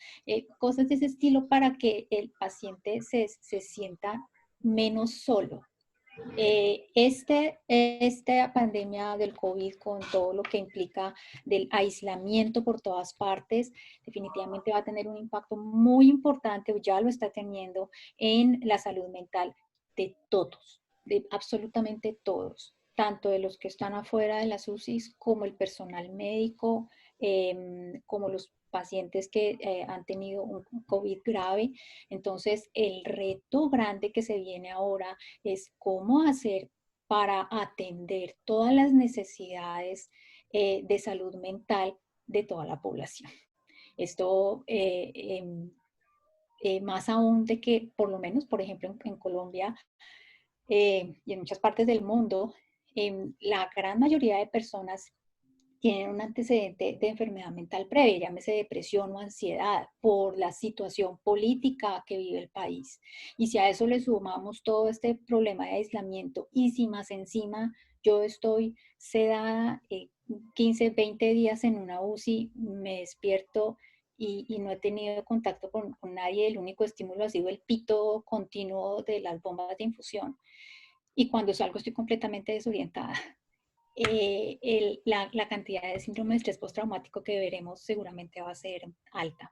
cosas de ese estilo para que el paciente se sienta menos solo. Esta pandemia del COVID, con todo lo que implica del aislamiento por todas partes, definitivamente va a tener un impacto muy importante, o ya lo está teniendo, en la salud mental de todos, de absolutamente todos, tanto de los que están afuera de las UCIs como el personal médico, como los pacientes que han tenido un COVID grave. Entonces, el reto grande que se viene ahora es cómo hacer para atender todas las necesidades de salud mental de toda la población. Esto, más aún de que, por lo menos, por ejemplo, en Colombia y en muchas partes del mundo, la gran mayoría de personas tienen un antecedente de enfermedad mental previa, llámese depresión o ansiedad, por la situación política que vive el país. Y si a eso le sumamos todo este problema de aislamiento, y si más encima yo estoy sedada 15, 20 días en una UCI, me despierto y no he tenido contacto con nadie, el único estímulo ha sido el pito continuo de las bombas de infusión. Y cuando salgo estoy completamente desorientada. La cantidad de síndrome de estrés postraumático que veremos seguramente va a ser alta.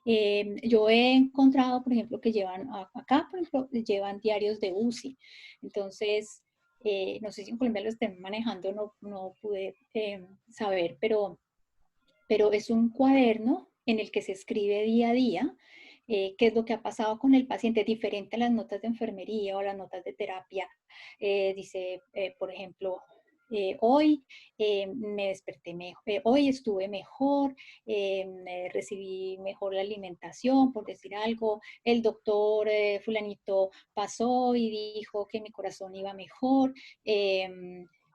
Yo he encontrado, por ejemplo, que llevan acá, por ejemplo, llevan diarios de UCI. Entonces, no sé si en Colombia lo estén manejando, no pude saber, pero es un cuaderno en el que se escribe día a día qué es lo que ha pasado con el paciente, diferente a las notas de enfermería o las notas de terapia. Dice, por ejemplo, hoy me desperté mejor, hoy estuve mejor, recibí mejor la alimentación, por decir algo, el doctor fulanito pasó y dijo que mi corazón iba mejor,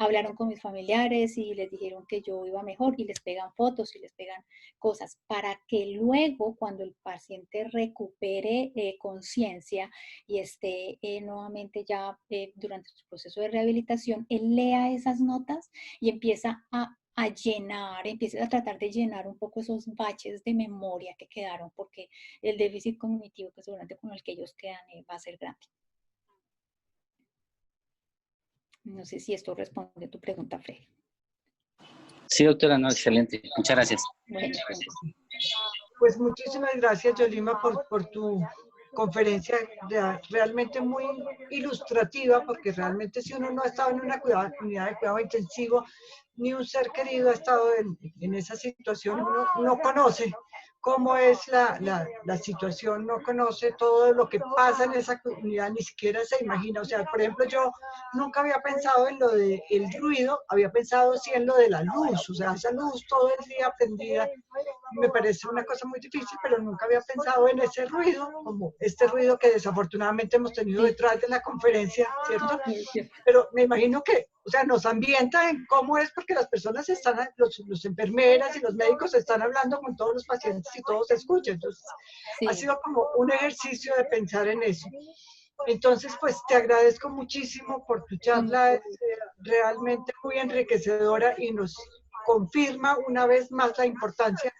hablaron con mis familiares y les dijeron que yo iba mejor y les pegan fotos y les pegan cosas para que luego cuando el paciente recupere conciencia y esté nuevamente ya durante su proceso de rehabilitación, él lea esas notas y empieza a llenar, empieza a tratar de llenar un poco esos baches de memoria que quedaron, porque el déficit cognitivo que seguramente con el que ellos quedan va a ser grande. No sé si esto responde a tu pregunta, Freddy. Sí, doctora, no, excelente. Muchas gracias. Bueno, pues muchísimas gracias, Yolima, por tu conferencia realmente muy ilustrativa, porque realmente si uno no ha estado en una unidad de cuidado intensivo, ni un ser querido ha estado en esa situación, uno no conoce cómo es la situación, no conoce todo lo que pasa en esa comunidad, ni siquiera se imagina. O sea, por ejemplo, yo nunca había pensado en lo del ruido, había pensado sí en lo de la luz, o sea, esa luz todo el día prendida, me parece una cosa muy difícil, pero nunca había pensado en ese ruido, como este ruido que desafortunadamente hemos tenido detrás de la conferencia, ¿cierto? Pero me imagino que, o sea, nos ambienta en cómo es, porque las personas están, los enfermeras y los médicos están hablando con todos los pacientes y todos escuchan. Entonces, ha sido como un ejercicio de pensar en eso. Entonces, pues te agradezco muchísimo por tu charla, es realmente muy enriquecedora y nos confirma una vez más la importancia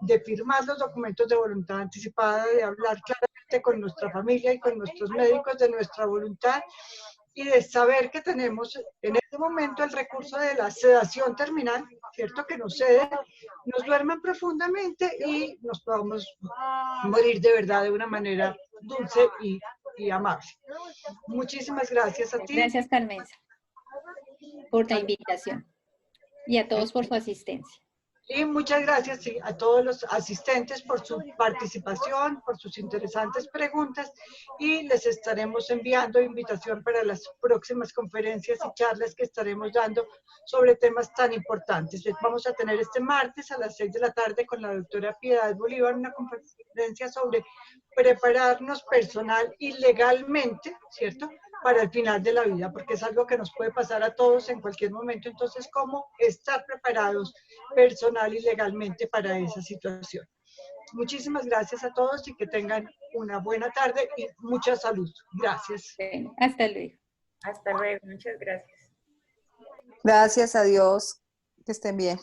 de firmar los documentos de voluntad anticipada, de hablar claramente con nuestra familia y con nuestros médicos de nuestra voluntad y de saber que tenemos en este momento el recurso de la sedación terminal, ¿cierto? Que nos ceden, nos duerman profundamente y nos podamos morir de verdad de una manera dulce y amable. Muchísimas gracias a ti. Gracias, Carmenza, por la invitación y a todos por su asistencia. Y muchas gracias a todos los asistentes por su participación, por sus interesantes preguntas y les estaremos enviando invitación para las próximas conferencias y charlas que estaremos dando sobre temas tan importantes. Vamos a tener este martes a las 6 de la tarde con la doctora Piedad Bolívar una conferencia sobre prepararnos personal y legalmente, ¿cierto?, para el final de la vida, porque es algo que nos puede pasar a todos en cualquier momento. Entonces, ¿cómo estar preparados personal y legalmente para esa situación? Muchísimas gracias a todos y que tengan una buena tarde y mucha salud. Gracias. Hasta luego. Hasta luego, muchas gracias. Gracias, adiós, que estén bien.